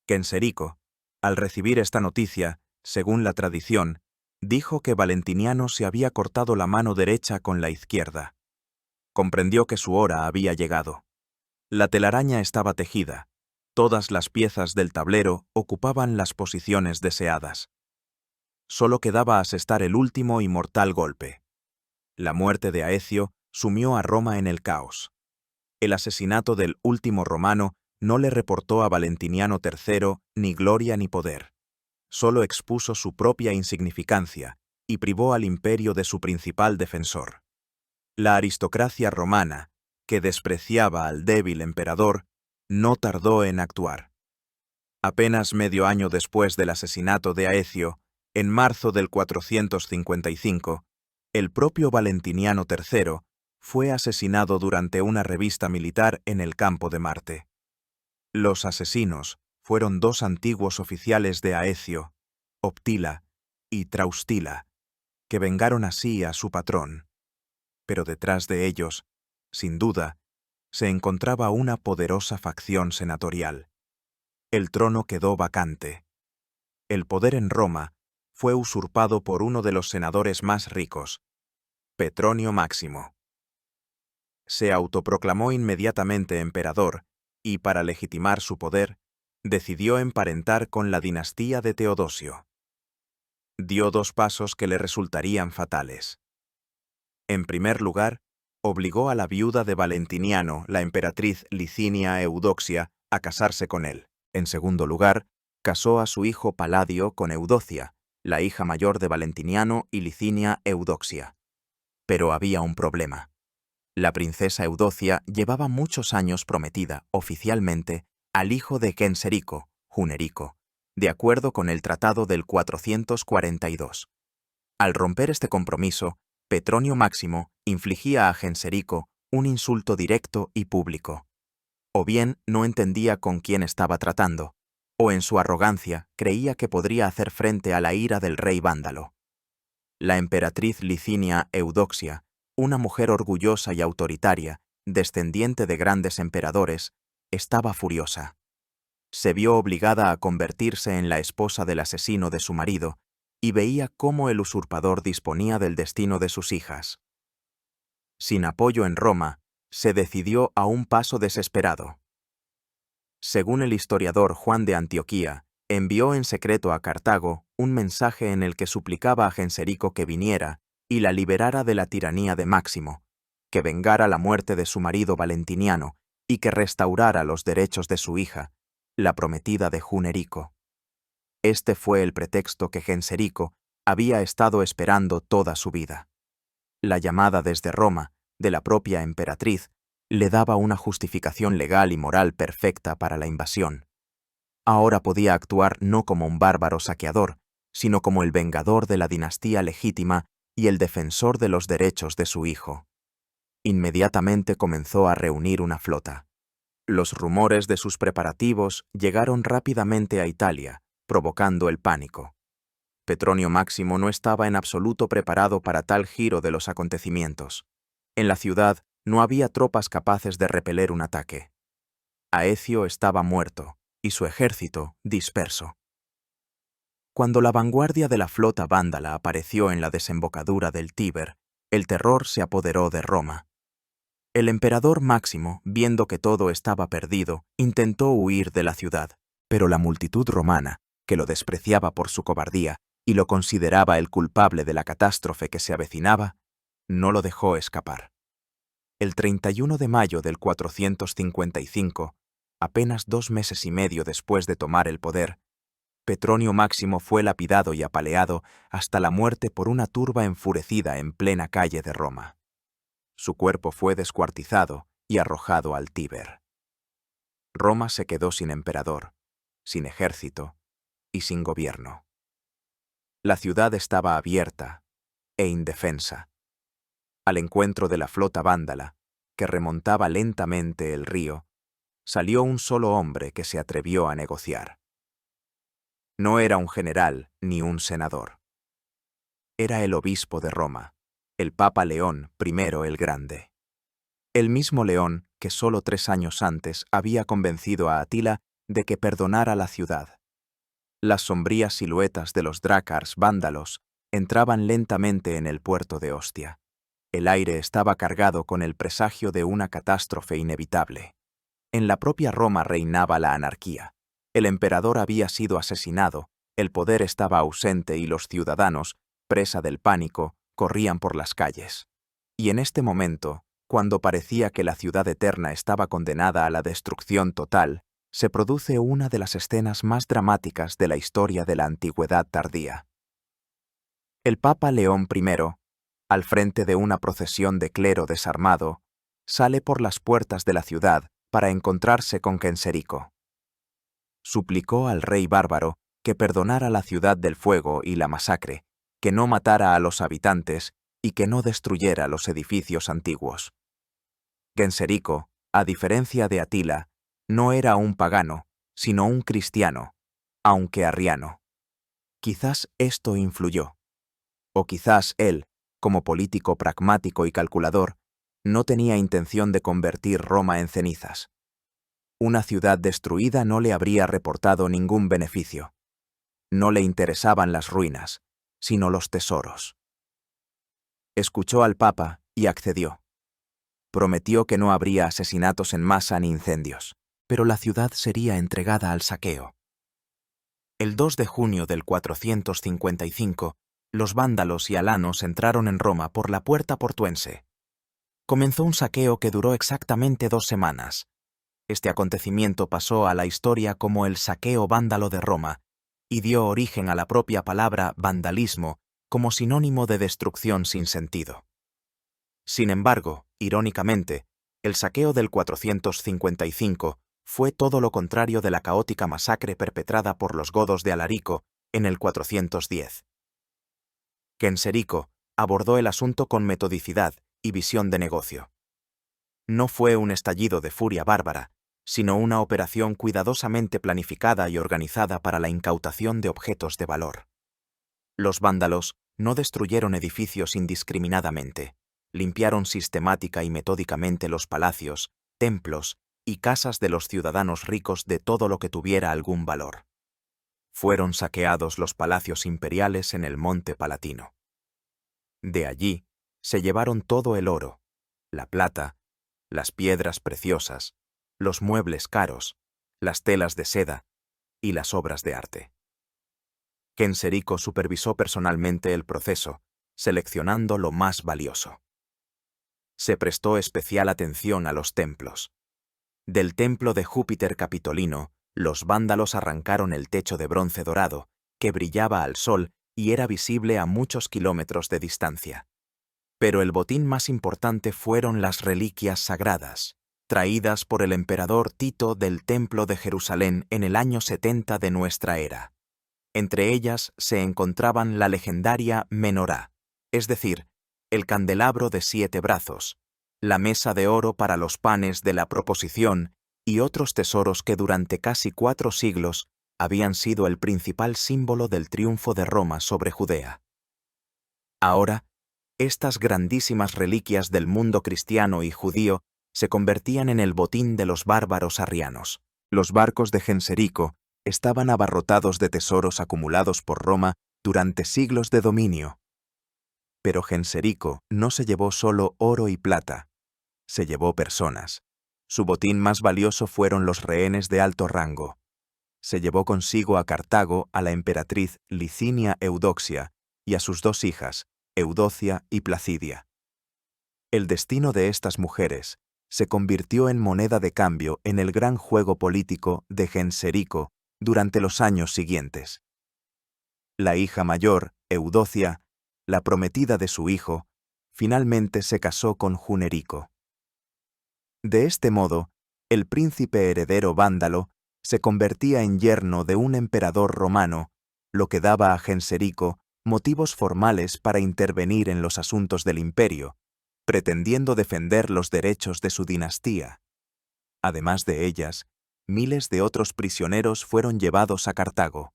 Genserico, al recibir esta noticia, según la tradición, dijo que Valentiniano se había cortado la mano derecha con la izquierda. Comprendió que su hora había llegado. La telaraña estaba tejida. Todas las piezas del tablero ocupaban las posiciones deseadas. Solo quedaba asestar el último y mortal golpe. La muerte de Aecio sumió a Roma en el caos. El asesinato del último romano no le reportó a Valentiniano III ni gloria ni poder. Solo expuso su propia insignificancia y privó al imperio de su principal defensor. La aristocracia romana, que despreciaba al débil emperador, no tardó en actuar. Apenas medio año después del asesinato de Aecio, en marzo del 455, el propio Valentiniano III fue asesinado durante una revista militar en el campo de Marte. Los asesinos fueron dos antiguos oficiales de Aecio, Optila y Traustila, que vengaron así a su patrón. Pero detrás de ellos, sin duda, se encontraba una poderosa facción senatorial. El trono quedó vacante. El poder en Roma fue usurpado por uno de los senadores más ricos, Petronio Máximo. Se autoproclamó inmediatamente emperador y, para legitimar su poder, decidió emparentar con la dinastía de Teodosio. Dio dos pasos que le resultarían fatales. En primer lugar, obligó a la viuda de Valentiniano, la emperatriz Licinia Eudoxia, a casarse con él. En segundo lugar, casó a su hijo Paladio con Eudocia, la hija mayor de Valentiniano y Licinia Eudoxia. Pero había un problema. La princesa Eudocia llevaba muchos años prometida, oficialmente, al hijo de Genserico, Junerico, de acuerdo con el Tratado del 442. Al romper este compromiso, Petronio Máximo infligía a Genserico un insulto directo y público. O bien no entendía con quién estaba tratando, o en su arrogancia creía que podría hacer frente a la ira del rey vándalo. La emperatriz Licinia Eudoxia, una mujer orgullosa y autoritaria, descendiente de grandes emperadores, estaba furiosa. Se vio obligada a convertirse en la esposa del asesino de su marido y veía cómo el usurpador disponía del destino de sus hijas. Sin apoyo en Roma, se decidió a un paso desesperado. Según el historiador Juan de Antioquía, Envió en secreto a Cartago un mensaje en el que suplicaba a Genserico que viniera y la liberara de la tiranía de Máximo, que vengara la muerte de su marido Valentiniano y que restaurara los derechos de su hija, la prometida de Junerico. Este fue el pretexto que Genserico había estado esperando toda su vida. La llamada desde Roma, de la propia emperatriz, le daba una justificación legal y moral perfecta para la invasión. Ahora podía actuar no como un bárbaro saqueador, sino como el vengador de la dinastía legítima y el defensor de los derechos de su hijo. Inmediatamente comenzó a reunir una flota. Los rumores de sus preparativos llegaron rápidamente a Italia, provocando el pánico. Petronio Máximo no estaba en absoluto preparado para tal giro de los acontecimientos. En la ciudad no había tropas capaces de repeler un ataque. Aecio estaba muerto y su ejército disperso. Cuando la vanguardia de la flota vándala apareció en la desembocadura del Tíber, el terror se apoderó de Roma. El emperador Máximo, viendo que todo estaba perdido, intentó huir de la ciudad, pero la multitud romana, que lo despreciaba por su cobardía y lo consideraba el culpable de la catástrofe que se avecinaba, no lo dejó escapar. El 31 de mayo del 455, apenas 2 meses y medio después de tomar el poder, Petronio Máximo fue lapidado y apaleado hasta la muerte por una turba enfurecida en plena calle de Roma. Su cuerpo fue descuartizado y arrojado al Tíber. Roma se quedó sin emperador, sin ejército y sin gobierno. La ciudad estaba abierta e indefensa. Al encuentro de la flota vándala, que remontaba lentamente el río, salió un solo hombre que se atrevió a negociar. No era un general ni un senador. Era el obispo de Roma, el Papa León I el Grande. El mismo León que solo 3 años antes había convencido a Atila de que perdonara la ciudad. Las sombrías siluetas de los drácars vándalos entraban lentamente en el puerto de Ostia. El aire estaba cargado con el presagio de una catástrofe inevitable. En la propia Roma reinaba la anarquía. El emperador había sido asesinado, el poder estaba ausente y los ciudadanos, presa del pánico, corrían por las calles. Y en este momento, cuando parecía que la ciudad eterna estaba condenada a la destrucción total, se produce una de las escenas más dramáticas de la historia de la antigüedad tardía. El Papa León I, al frente de una procesión de clero desarmado, sale por las puertas de la ciudad para encontrarse con Genserico. Suplicó al rey bárbaro que perdonara la ciudad del fuego y la masacre, que no matara a los habitantes y que no destruyera los edificios antiguos. Genserico, a diferencia de Atila, no era un pagano, sino un cristiano, aunque arriano. Quizás esto influyó. O quizás él, como político pragmático y calculador, no tenía intención de convertir Roma en cenizas. Una ciudad destruida no le habría reportado ningún beneficio. No le interesaban las ruinas, sino los tesoros. Escuchó al Papa y accedió. Prometió que no habría asesinatos en masa ni incendios, pero la ciudad sería entregada al saqueo. El 2 de junio del 455, los vándalos y alanos entraron en Roma por la puerta portuense. Comenzó un saqueo que duró exactamente 2 semanas. Este acontecimiento pasó a la historia como el saqueo vándalo de Roma y dio origen a la propia palabra vandalismo como sinónimo de destrucción sin sentido. Sin embargo, irónicamente, el saqueo del 455 fue todo lo contrario de la caótica masacre perpetrada por los godos de Alarico en el 410. Genserico abordó el asunto con metodicidad y visión de negocio. No fue un estallido de furia bárbara, sino una operación cuidadosamente planificada y organizada para la incautación de objetos de valor. Los vándalos no destruyeron edificios indiscriminadamente, limpiaron sistemática y metódicamente los palacios, templos y casas de los ciudadanos ricos de todo lo que tuviera algún valor. Fueron saqueados los palacios imperiales en el Monte Palatino. De allí se llevaron todo el oro, la plata, las piedras preciosas, los muebles caros, las telas de seda, y las obras de arte. Genserico supervisó personalmente el proceso, seleccionando lo más valioso. Se prestó especial atención a los templos. Del templo de Júpiter Capitolino, los vándalos arrancaron el techo de bronce dorado, que brillaba al sol y era visible a muchos kilómetros de distancia. Pero el botín más importante fueron las reliquias sagradas, traídas por el emperador Tito del Templo de Jerusalén en el año 70 de nuestra era. Entre ellas se encontraban la legendaria menorá, es decir, el candelabro de 7 brazos, la mesa de oro para los panes de la proposición y otros tesoros que durante casi 4 siglos habían sido el principal símbolo del triunfo de Roma sobre Judea. Ahora, estas grandísimas reliquias del mundo cristiano y judío se convertían en el botín de los bárbaros arrianos. Los barcos de Genserico estaban abarrotados de tesoros acumulados por Roma durante siglos de dominio. Pero Genserico no se llevó solo oro y plata, se llevó personas. Su botín más valioso fueron los rehenes de alto rango. Se llevó consigo a Cartago a la emperatriz Licinia Eudoxia y a sus 2 hijas, Eudocia y Placidia. El destino de estas mujeres se convirtió en moneda de cambio en el gran juego político de Genserico durante los años siguientes. La hija mayor, Eudocia, la prometida de su hijo, finalmente se casó con Junerico. De este modo, el príncipe heredero vándalo se convertía en yerno de un emperador romano, lo que daba a Genserico motivos formales para intervenir en los asuntos del imperio, pretendiendo defender los derechos de su dinastía. Además de ellas, miles de otros prisioneros fueron llevados a Cartago: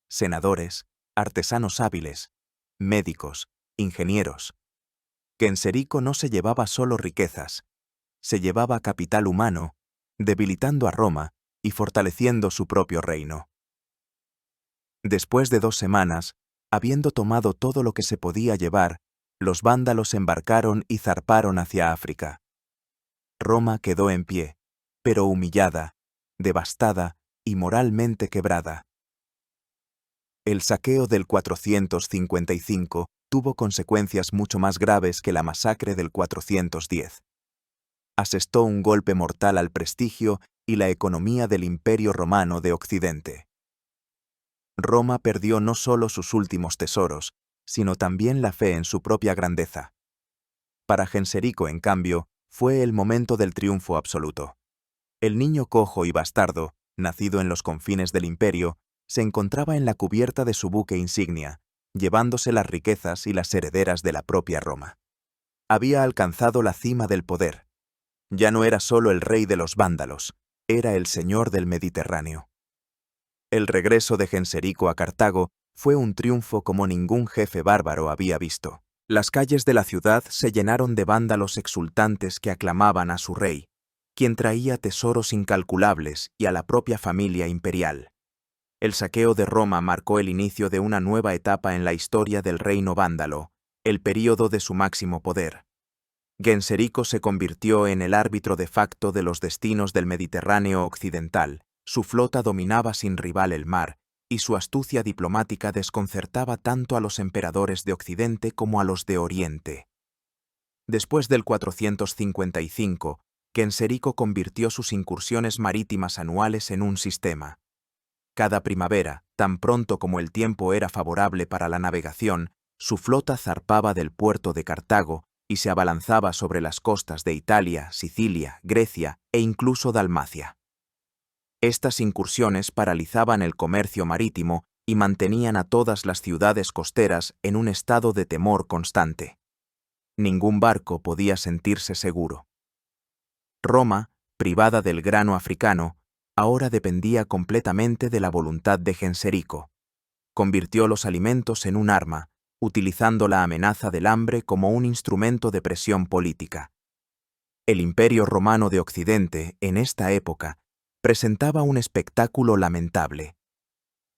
senadores, artesanos hábiles, médicos, ingenieros. Genserico no se llevaba solo riquezas, se llevaba capital humano, debilitando a Roma y fortaleciendo su propio reino. Después de 2 semanas, habiendo tomado todo lo que se podía llevar, los vándalos embarcaron y zarparon hacia África. Roma quedó en pie, pero humillada, devastada y moralmente quebrada. El saqueo del 455 tuvo consecuencias mucho más graves que la masacre del 410. Asestó un golpe mortal al prestigio y la economía del Imperio Romano de Occidente. Roma perdió no solo sus últimos tesoros, sino también la fe en su propia grandeza. Para Genserico, en cambio, fue el momento del triunfo absoluto. El niño cojo y bastardo, nacido en los confines del imperio, se encontraba en la cubierta de su buque insignia, llevándose las riquezas y las herederas de la propia Roma. Había alcanzado la cima del poder. Ya no era solo el rey de los vándalos, era el señor del Mediterráneo. El regreso de Genserico a Cartago fue un triunfo como ningún jefe bárbaro había visto. Las calles de la ciudad se llenaron de vándalos exultantes que aclamaban a su rey, quien traía tesoros incalculables, y a la propia familia imperial. El saqueo de Roma marcó el inicio de una nueva etapa en la historia del reino vándalo, el período de su máximo poder. Genserico se convirtió en el árbitro de facto de los destinos del Mediterráneo occidental. Su flota dominaba sin rival el mar, y su astucia diplomática desconcertaba tanto a los emperadores de Occidente como a los de Oriente. Después del 455, Genserico convirtió sus incursiones marítimas anuales en un sistema. Cada primavera, tan pronto como el tiempo era favorable para la navegación, su flota zarpaba del puerto de Cartago y se abalanzaba sobre las costas de Italia, Sicilia, Grecia e incluso Dalmacia. Estas incursiones paralizaban el comercio marítimo y mantenían a todas las ciudades costeras en un estado de temor constante. Ningún barco podía sentirse seguro. Roma, privada del grano africano, ahora dependía completamente de la voluntad de Genserico. Convirtió los alimentos en un arma, utilizando la amenaza del hambre como un instrumento de presión política. El Imperio Romano de Occidente, en esta época, presentaba un espectáculo lamentable.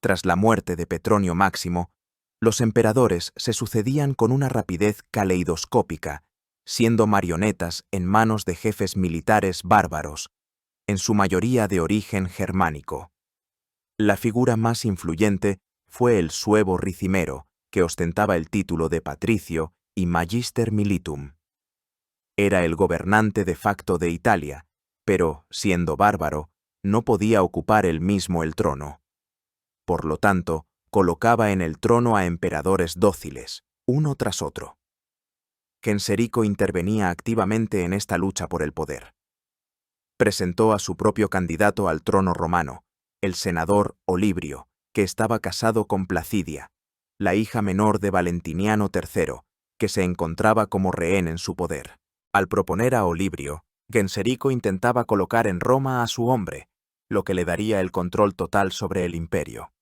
Tras la muerte de Petronio Máximo, los emperadores se sucedían con una rapidez caleidoscópica, siendo marionetas en manos de jefes militares bárbaros, en su mayoría de origen germánico. La figura más influyente fue el suevo Ricimero, que ostentaba el título de patricio y magister militum. Era el gobernante de facto de Italia, pero, siendo bárbaro, no podía ocupar él mismo el trono. Por lo tanto, colocaba en el trono a emperadores dóciles, uno tras otro. Genserico intervenía activamente en esta lucha por el poder. Presentó a su propio candidato al trono romano, el senador Olibrio, que estaba casado con Placidia, la hija menor de Valentiniano III, que se encontraba como rehén en su poder. Al proponer a Olibrio, Genserico intentaba colocar en Roma a su hombre, lo que le daría el control total sobre el imperio.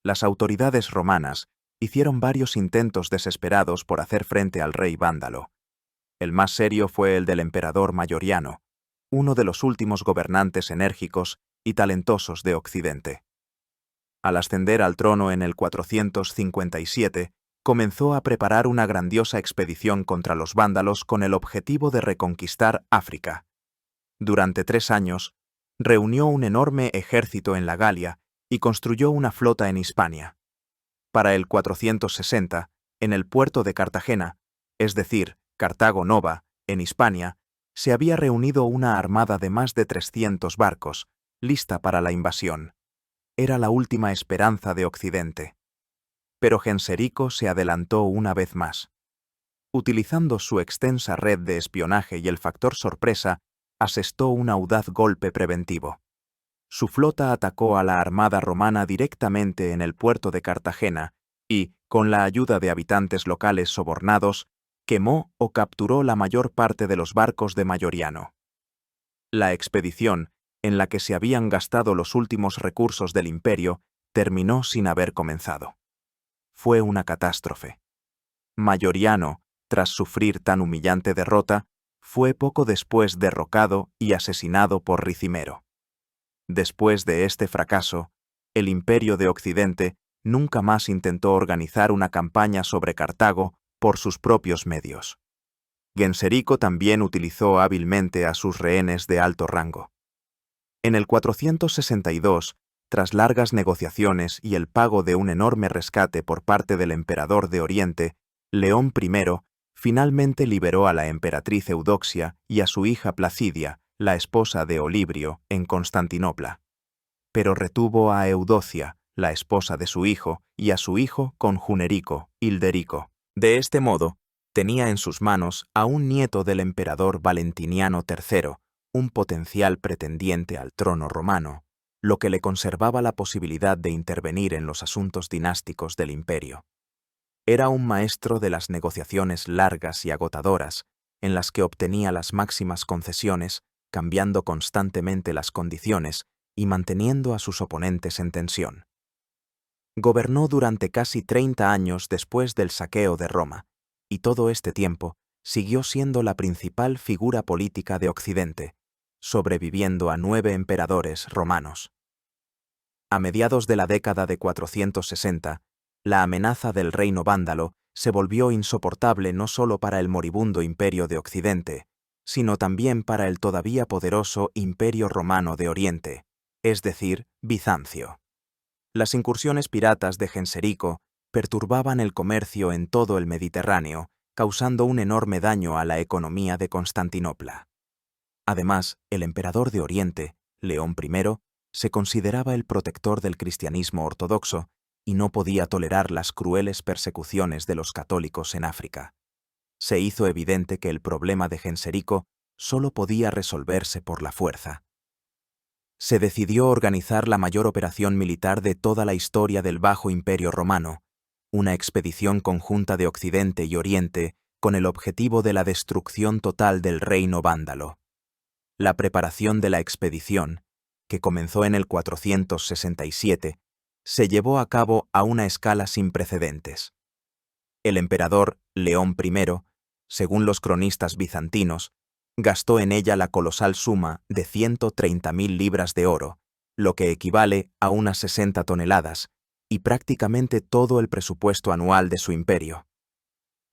Las autoridades romanas hicieron varios intentos desesperados por hacer frente al rey vándalo. El más serio fue el del emperador Mayoriano, uno de los últimos gobernantes enérgicos y talentosos de Occidente. Al ascender al trono en el 457, comenzó a preparar una grandiosa expedición contra los vándalos con el objetivo de reconquistar África. Durante 3 años, reunió un enorme ejército en la Galia y construyó una flota en Hispania. Para el 460, en el puerto de Cartagena, es decir, Cartago Nova, en Hispania, se había reunido una armada de más de 300 barcos, lista para la invasión. Era la última esperanza de Occidente. Pero Genserico se adelantó una vez más. Utilizando su extensa red de espionaje y el factor sorpresa, asestó un audaz golpe preventivo. Su flota atacó a la armada romana directamente en el puerto de Cartagena y, con la ayuda de habitantes locales sobornados, quemó o capturó la mayor parte de los barcos de Mayoriano. La expedición, en la que se habían gastado los últimos recursos del imperio, terminó sin haber comenzado. Fue una catástrofe. Mayoriano, tras sufrir tan humillante derrota, fue poco después derrocado y asesinado por Ricimero. Después de este fracaso, el Imperio de Occidente nunca más intentó organizar una campaña sobre Cartago por sus propios medios. Genserico también utilizó hábilmente a sus rehenes de alto rango. En el 462, tras largas negociaciones y el pago de un enorme rescate por parte del emperador de Oriente, León I finalmente liberó a la emperatriz Eudoxia y a su hija Placidia, la esposa de Olibrio, en Constantinopla. Pero retuvo a Eudocia, la esposa de su hijo, y a su hijo con Junerico, Hilderico. De este modo, tenía en sus manos a un nieto del emperador Valentiniano III, un potencial pretendiente al trono romano, lo que le conservaba la posibilidad de intervenir en los asuntos dinásticos del imperio. Era un maestro de las negociaciones largas y agotadoras, en las que obtenía las máximas concesiones, cambiando constantemente las condiciones y manteniendo a sus oponentes en tensión. Gobernó durante casi 30 años después del saqueo de Roma, y todo este tiempo siguió siendo la principal figura política de Occidente, sobreviviendo a 9 emperadores romanos. A mediados de la década de 460, la amenaza del reino vándalo se volvió insoportable no solo para el moribundo imperio de Occidente, sino también para el todavía poderoso Imperio Romano de Oriente, es decir, Bizancio. Las incursiones piratas de Genserico perturbaban el comercio en todo el Mediterráneo, causando un enorme daño a la economía de Constantinopla. Además, el emperador de Oriente, León I, se consideraba el protector del cristianismo ortodoxo y no podía tolerar las crueles persecuciones de los católicos en África. Se hizo evidente que el problema de Genserico solo podía resolverse por la fuerza. Se decidió organizar la mayor operación militar de toda la historia del Bajo Imperio Romano, una expedición conjunta de Occidente y Oriente con el objetivo de la destrucción total del reino vándalo. La preparación de la expedición, que comenzó en el 467, se llevó a cabo a una escala sin precedentes. El emperador León I, según los cronistas bizantinos, gastó en ella la colosal suma de 130.000 libras de oro, lo que equivale a unas 60 toneladas, y prácticamente todo el presupuesto anual de su imperio.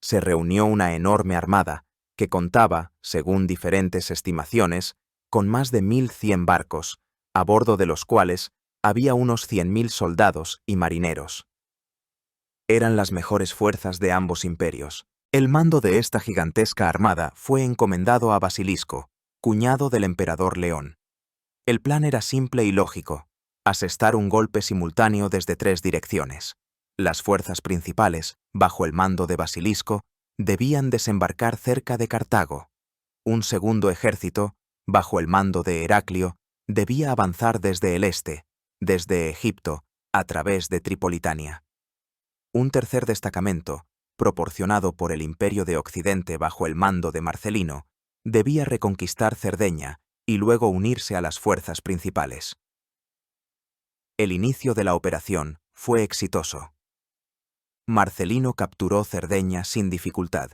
Se reunió una enorme armada, que contaba, según diferentes estimaciones, con más de 1.100 barcos, a bordo de los cuales Había unos 100.000 soldados y marineros. Eran las mejores fuerzas de ambos imperios. El mando de esta gigantesca armada fue encomendado a Basilisco, cuñado del emperador León. El plan era simple y lógico: asestar un golpe simultáneo desde 3 direcciones. Las fuerzas principales, bajo el mando de Basilisco, debían desembarcar cerca de Cartago. Un segundo ejército, bajo el mando de Heraclio, debía avanzar desde el este, desde Egipto, a través de Tripolitania. Un tercer destacamento, proporcionado por el Imperio de Occidente bajo el mando de Marcelino, debía reconquistar Cerdeña y luego unirse a las fuerzas principales. El inicio de la operación fue exitoso. Marcelino capturó Cerdeña sin dificultad.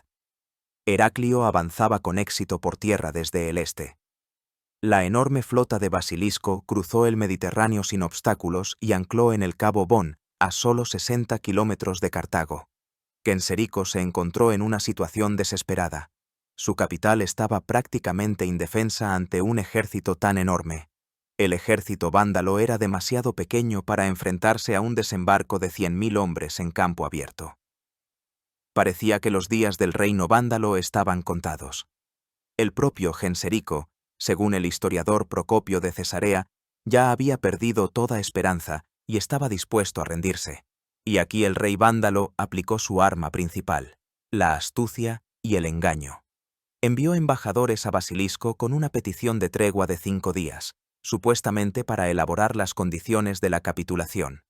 Heraclio avanzaba con éxito por tierra desde el este. La enorme flota de Basilisco cruzó el Mediterráneo sin obstáculos y ancló en el Cabo Bon, a solo 60 kilómetros de Cartago. Genserico se encontró en una situación desesperada. Su capital estaba prácticamente indefensa ante un ejército tan enorme. El ejército vándalo era demasiado pequeño para enfrentarse a un desembarco de 100.000 hombres en campo abierto. Parecía que los días del reino vándalo estaban contados. El propio Genserico, según el historiador Procopio de Cesarea, ya había perdido toda esperanza y estaba dispuesto a rendirse. Y aquí el rey vándalo aplicó su arma principal, la astucia y el engaño. Envió embajadores a Basilisco con una petición de tregua de 5 días, supuestamente para elaborar las condiciones de la capitulación.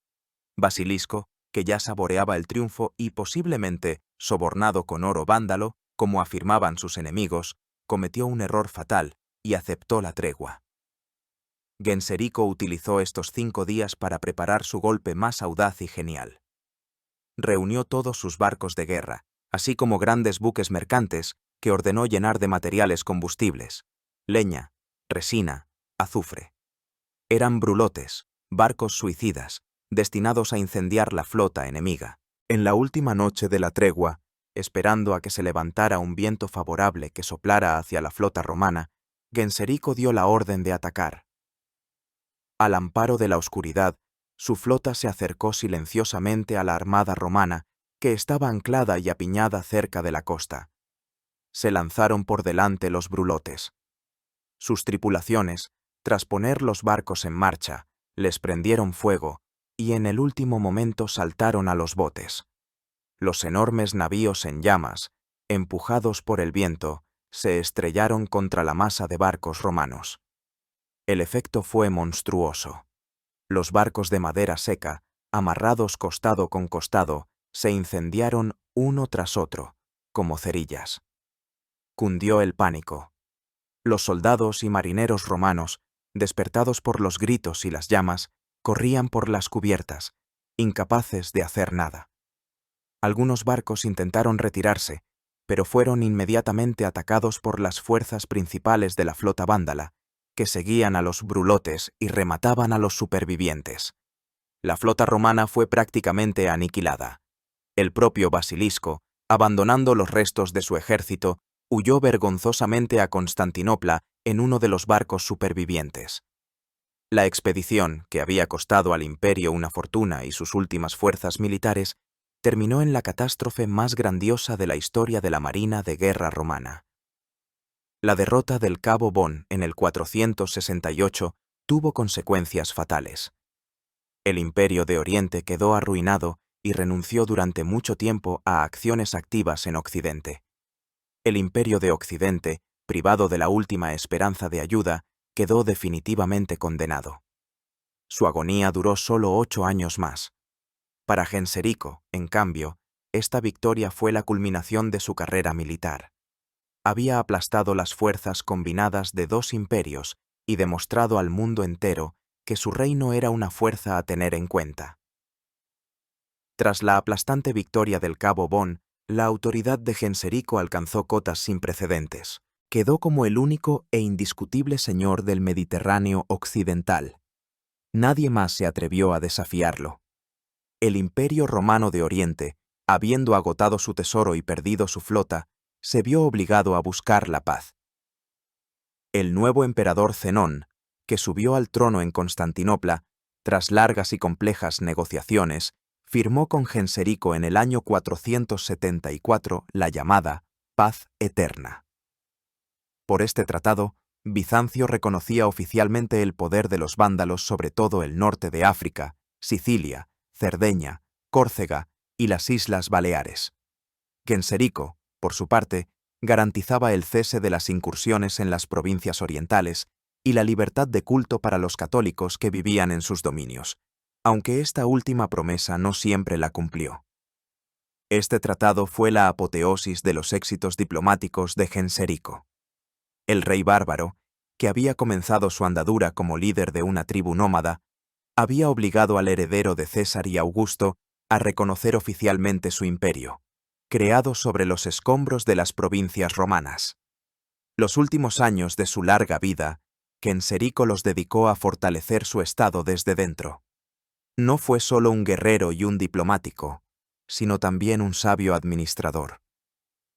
Basilisco, que ya saboreaba el triunfo y posiblemente sobornado con oro vándalo, como afirmaban sus enemigos, cometió un error fatal y aceptó la tregua. Genserico utilizó estos 5 días para preparar su golpe más audaz y genial. Reunió todos sus barcos de guerra, así como grandes buques mercantes, que ordenó llenar de materiales combustibles: leña, resina, azufre. Eran brulotes, barcos suicidas, destinados a incendiar la flota enemiga. En la última noche de la tregua, esperando a que se levantara un viento favorable que soplara hacia la flota romana, Genserico dio la orden de atacar. Al amparo de la oscuridad, su flota se acercó silenciosamente a la armada romana, que estaba anclada y apiñada cerca de la costa. Se lanzaron por delante los brulotes. Sus tripulaciones, tras poner los barcos en marcha, les prendieron fuego y en el último momento saltaron a los botes. Los enormes navíos en llamas, empujados por el viento, se estrellaron contra la masa de barcos romanos. El efecto fue monstruoso. Los barcos de madera seca, amarrados costado con costado, se incendiaron uno tras otro, como cerillas. Cundió el pánico. Los soldados y marineros romanos, despertados por los gritos y las llamas, corrían por las cubiertas, incapaces de hacer nada. Algunos barcos intentaron retirarse, pero fueron inmediatamente atacados por las fuerzas principales de la flota vándala, que seguían a los brulotes y remataban a los supervivientes. La flota romana fue prácticamente aniquilada. El propio Basilisco, abandonando los restos de su ejército, huyó vergonzosamente a Constantinopla en uno de los barcos supervivientes. La expedición, que había costado al imperio una fortuna y sus últimas fuerzas militares, terminó en la catástrofe más grandiosa de la historia de la marina de guerra romana. La derrota del Cabo Bon en el 468 tuvo consecuencias fatales. El Imperio de Oriente quedó arruinado y renunció durante mucho tiempo a acciones activas en Occidente. El Imperio de Occidente, privado de la última esperanza de ayuda, quedó definitivamente condenado. Su agonía duró solo 8 años más. Para Genserico, en cambio, esta victoria fue la culminación de su carrera militar. Había aplastado las fuerzas combinadas de 2 imperios y demostrado al mundo entero que su reino era una fuerza a tener en cuenta. Tras la aplastante victoria del Cabo Bon, la autoridad de Genserico alcanzó cotas sin precedentes. Quedó como el único e indiscutible señor del Mediterráneo occidental. Nadie más se atrevió a desafiarlo. El Imperio Romano de Oriente, habiendo agotado su tesoro y perdido su flota, se vio obligado a buscar la paz. El nuevo emperador Zenón, que subió al trono en Constantinopla, tras largas y complejas negociaciones, firmó con Genserico en el año 474 la llamada Paz Eterna. Por este tratado, Bizancio reconocía oficialmente el poder de los vándalos sobre todo el norte de África, Sicilia, Cerdeña, Córcega y las Islas Baleares. Genserico, por su parte, garantizaba el cese de las incursiones en las provincias orientales y la libertad de culto para los católicos que vivían en sus dominios, aunque esta última promesa no siempre la cumplió. Este tratado fue la apoteosis de los éxitos diplomáticos de Genserico. El rey bárbaro, que había comenzado su andadura como líder de una tribu nómada, había obligado al heredero de César y Augusto a reconocer oficialmente su imperio, creado sobre los escombros de las provincias romanas. Los últimos años de su larga vida, Genserico los dedicó a fortalecer su estado desde dentro. No fue solo un guerrero y un diplomático, sino también un sabio administrador.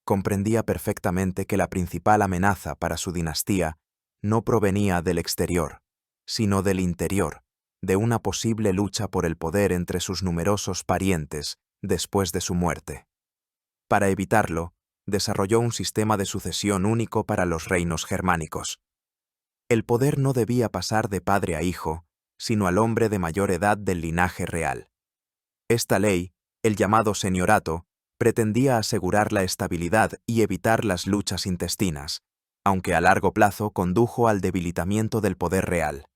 Comprendía perfectamente que la principal amenaza para su dinastía no provenía del exterior, sino del interior, de una posible lucha por el poder entre sus numerosos parientes después de su muerte. Para evitarlo, desarrolló un sistema de sucesión único para los reinos germánicos. El poder no debía pasar de padre a hijo, sino al hombre de mayor edad del linaje real. Esta ley, el llamado señorato, pretendía asegurar la estabilidad y evitar las luchas intestinas, aunque a largo plazo condujo al debilitamiento del poder real.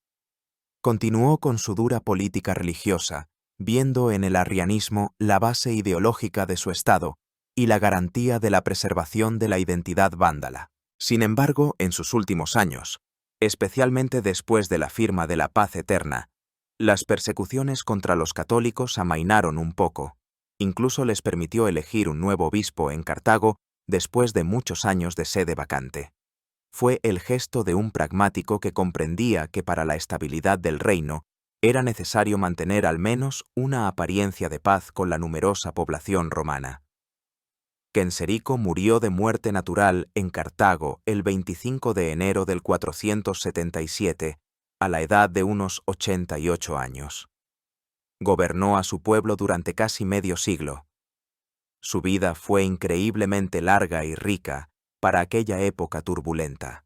Continuó con su dura política religiosa, viendo en el arrianismo la base ideológica de su estado y la garantía de la preservación de la identidad vándala. Sin embargo, en sus últimos años, especialmente después de la firma de la Paz Eterna, las persecuciones contra los católicos amainaron un poco. Incluso les permitió elegir un nuevo obispo en Cartago después de muchos años de sede vacante. Fue el gesto de un pragmático que comprendía que para la estabilidad del reino era necesario mantener al menos una apariencia de paz con la numerosa población romana. Genserico murió de muerte natural en Cartago el 25 de enero del 477, a la edad de unos 88 años. Gobernó a su pueblo durante casi medio siglo. Su vida fue increíblemente larga y rica para aquella época turbulenta.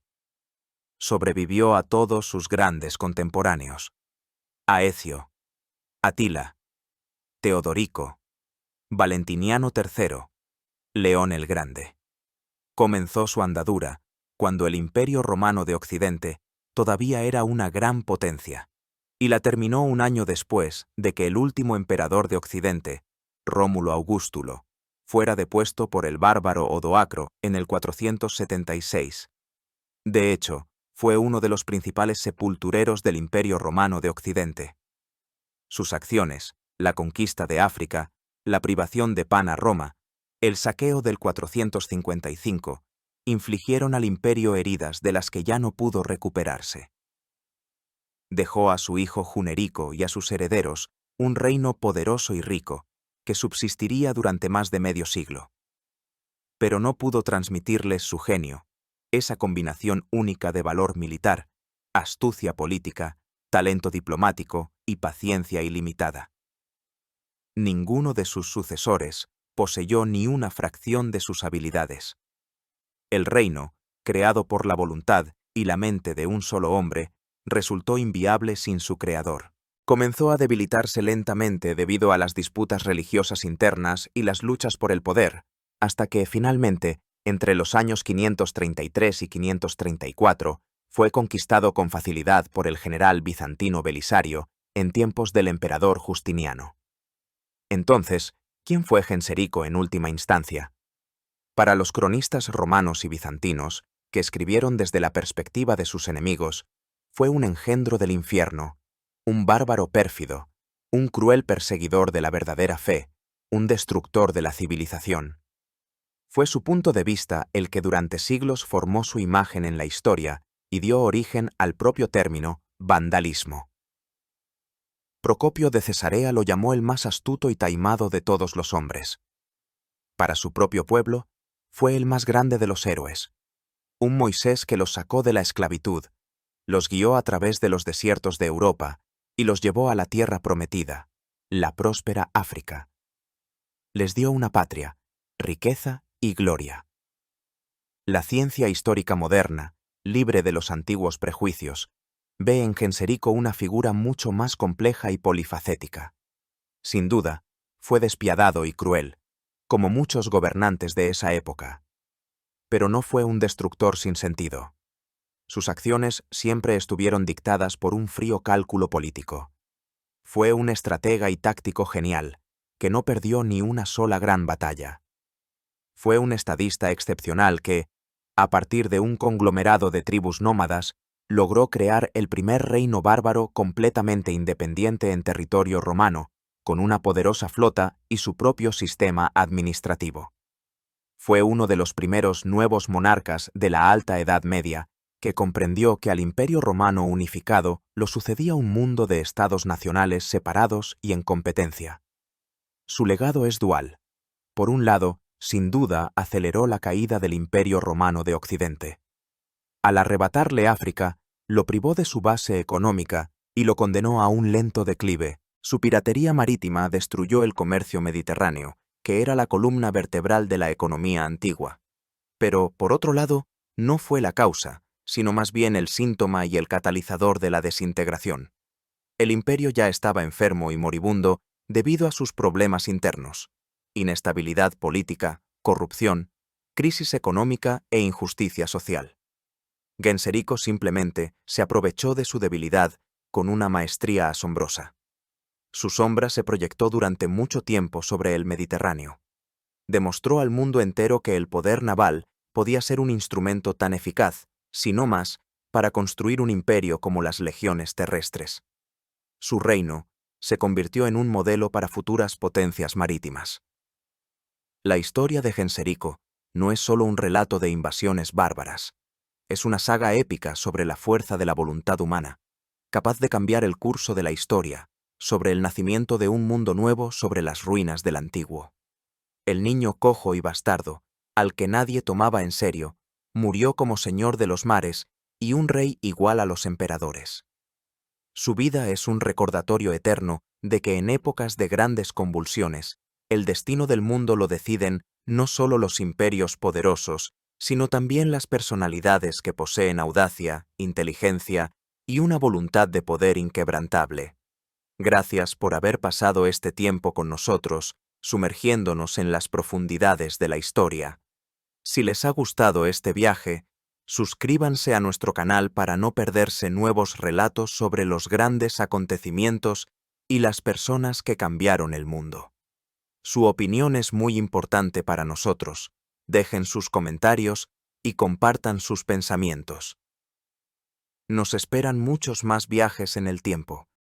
Sobrevivió a todos sus grandes contemporáneos: Aecio, Atila, Teodorico, Valentiniano III, León el Grande. Comenzó su andadura cuando el Imperio Romano de Occidente todavía era una gran potencia, y la terminó un año después de que el último emperador de Occidente, Rómulo Augustulo, fuera depuesto por el bárbaro Odoacro en el 476. De hecho, fue uno de los principales sepultureros del Imperio Romano de Occidente. Sus acciones, la conquista de África, la privación de pan a Roma, el saqueo del 455, infligieron al imperio heridas de las que ya no pudo recuperarse. Dejó a su hijo Junerico y a sus herederos un reino poderoso y rico, que subsistiría durante más de medio siglo. Pero no pudo transmitirles su genio, esa combinación única de valor militar, astucia política, talento diplomático y paciencia ilimitada. Ninguno de sus sucesores poseyó ni una fracción de sus habilidades. El reino, creado por la voluntad y la mente de un solo hombre, resultó inviable sin su creador. Comenzó a debilitarse lentamente debido a las disputas religiosas internas y las luchas por el poder, hasta que, finalmente, entre los años 533 y 534, fue conquistado con facilidad por el general bizantino Belisario en tiempos del emperador Justiniano. Entonces, ¿quién fue Genserico en última instancia? Para los cronistas romanos y bizantinos, que escribieron desde la perspectiva de sus enemigos, fue un engendro del infierno, un bárbaro pérfido, un cruel perseguidor de la verdadera fe, un destructor de la civilización. Fue su punto de vista el que durante siglos formó su imagen en la historia y dio origen al propio término vandalismo. Procopio de Cesarea lo llamó el más astuto y taimado de todos los hombres. Para su propio pueblo, fue el más grande de los héroes, un Moisés que los sacó de la esclavitud, los guió a través de los desiertos de Europa y los llevó a la tierra prometida, la próspera África. Les dio una patria, riqueza y gloria. La ciencia histórica moderna, libre de los antiguos prejuicios, ve en Genserico una figura mucho más compleja y polifacética. Sin duda, fue despiadado y cruel, como muchos gobernantes de esa época. Pero no fue un destructor sin sentido. Sus acciones siempre estuvieron dictadas por un frío cálculo político. Fue un estratega y táctico genial, que no perdió ni una sola gran batalla. Fue un estadista excepcional que, a partir de un conglomerado de tribus nómadas, logró crear el primer reino bárbaro completamente independiente en territorio romano, con una poderosa flota y su propio sistema administrativo. Fue uno de los primeros nuevos monarcas de la Alta Edad Media que comprendió que al Imperio Romano unificado lo sucedía un mundo de estados nacionales separados y en competencia. Su legado es dual. Por un lado, sin duda, aceleró la caída del Imperio Romano de Occidente. Al arrebatarle África, lo privó de su base económica y lo condenó a un lento declive. Su piratería marítima destruyó el comercio mediterráneo, que era la columna vertebral de la economía antigua. Pero, por otro lado, no fue la causa, sino más bien el síntoma y el catalizador de la desintegración. El imperio ya estaba enfermo y moribundo debido a sus problemas internos: inestabilidad política, corrupción, crisis económica e injusticia social. Genserico simplemente se aprovechó de su debilidad con una maestría asombrosa. Su sombra se proyectó durante mucho tiempo sobre el Mediterráneo. Demostró al mundo entero que el poder naval podía ser un instrumento tan eficaz, si no más, para construir un imperio como las legiones terrestres. Su reino se convirtió en un modelo para futuras potencias marítimas. La historia de Genserico no es solo un relato de invasiones bárbaras. Es una saga épica sobre la fuerza de la voluntad humana, capaz de cambiar el curso de la historia, sobre el nacimiento de un mundo nuevo sobre las ruinas del antiguo. El niño cojo y bastardo, al que nadie tomaba en serio, murió como señor de los mares y un rey igual a los emperadores. Su vida es un recordatorio eterno de que en épocas de grandes convulsiones, el destino del mundo lo deciden no solo los imperios poderosos, sino también las personalidades que poseen audacia, inteligencia y una voluntad de poder inquebrantable. Gracias por haber pasado este tiempo con nosotros, sumergiéndonos en las profundidades de la historia. Si les ha gustado este viaje, suscríbanse a nuestro canal para no perderse nuevos relatos sobre los grandes acontecimientos y las personas que cambiaron el mundo. Su opinión es muy importante para nosotros. Dejen sus comentarios y compartan sus pensamientos. Nos esperan muchos más viajes en el tiempo.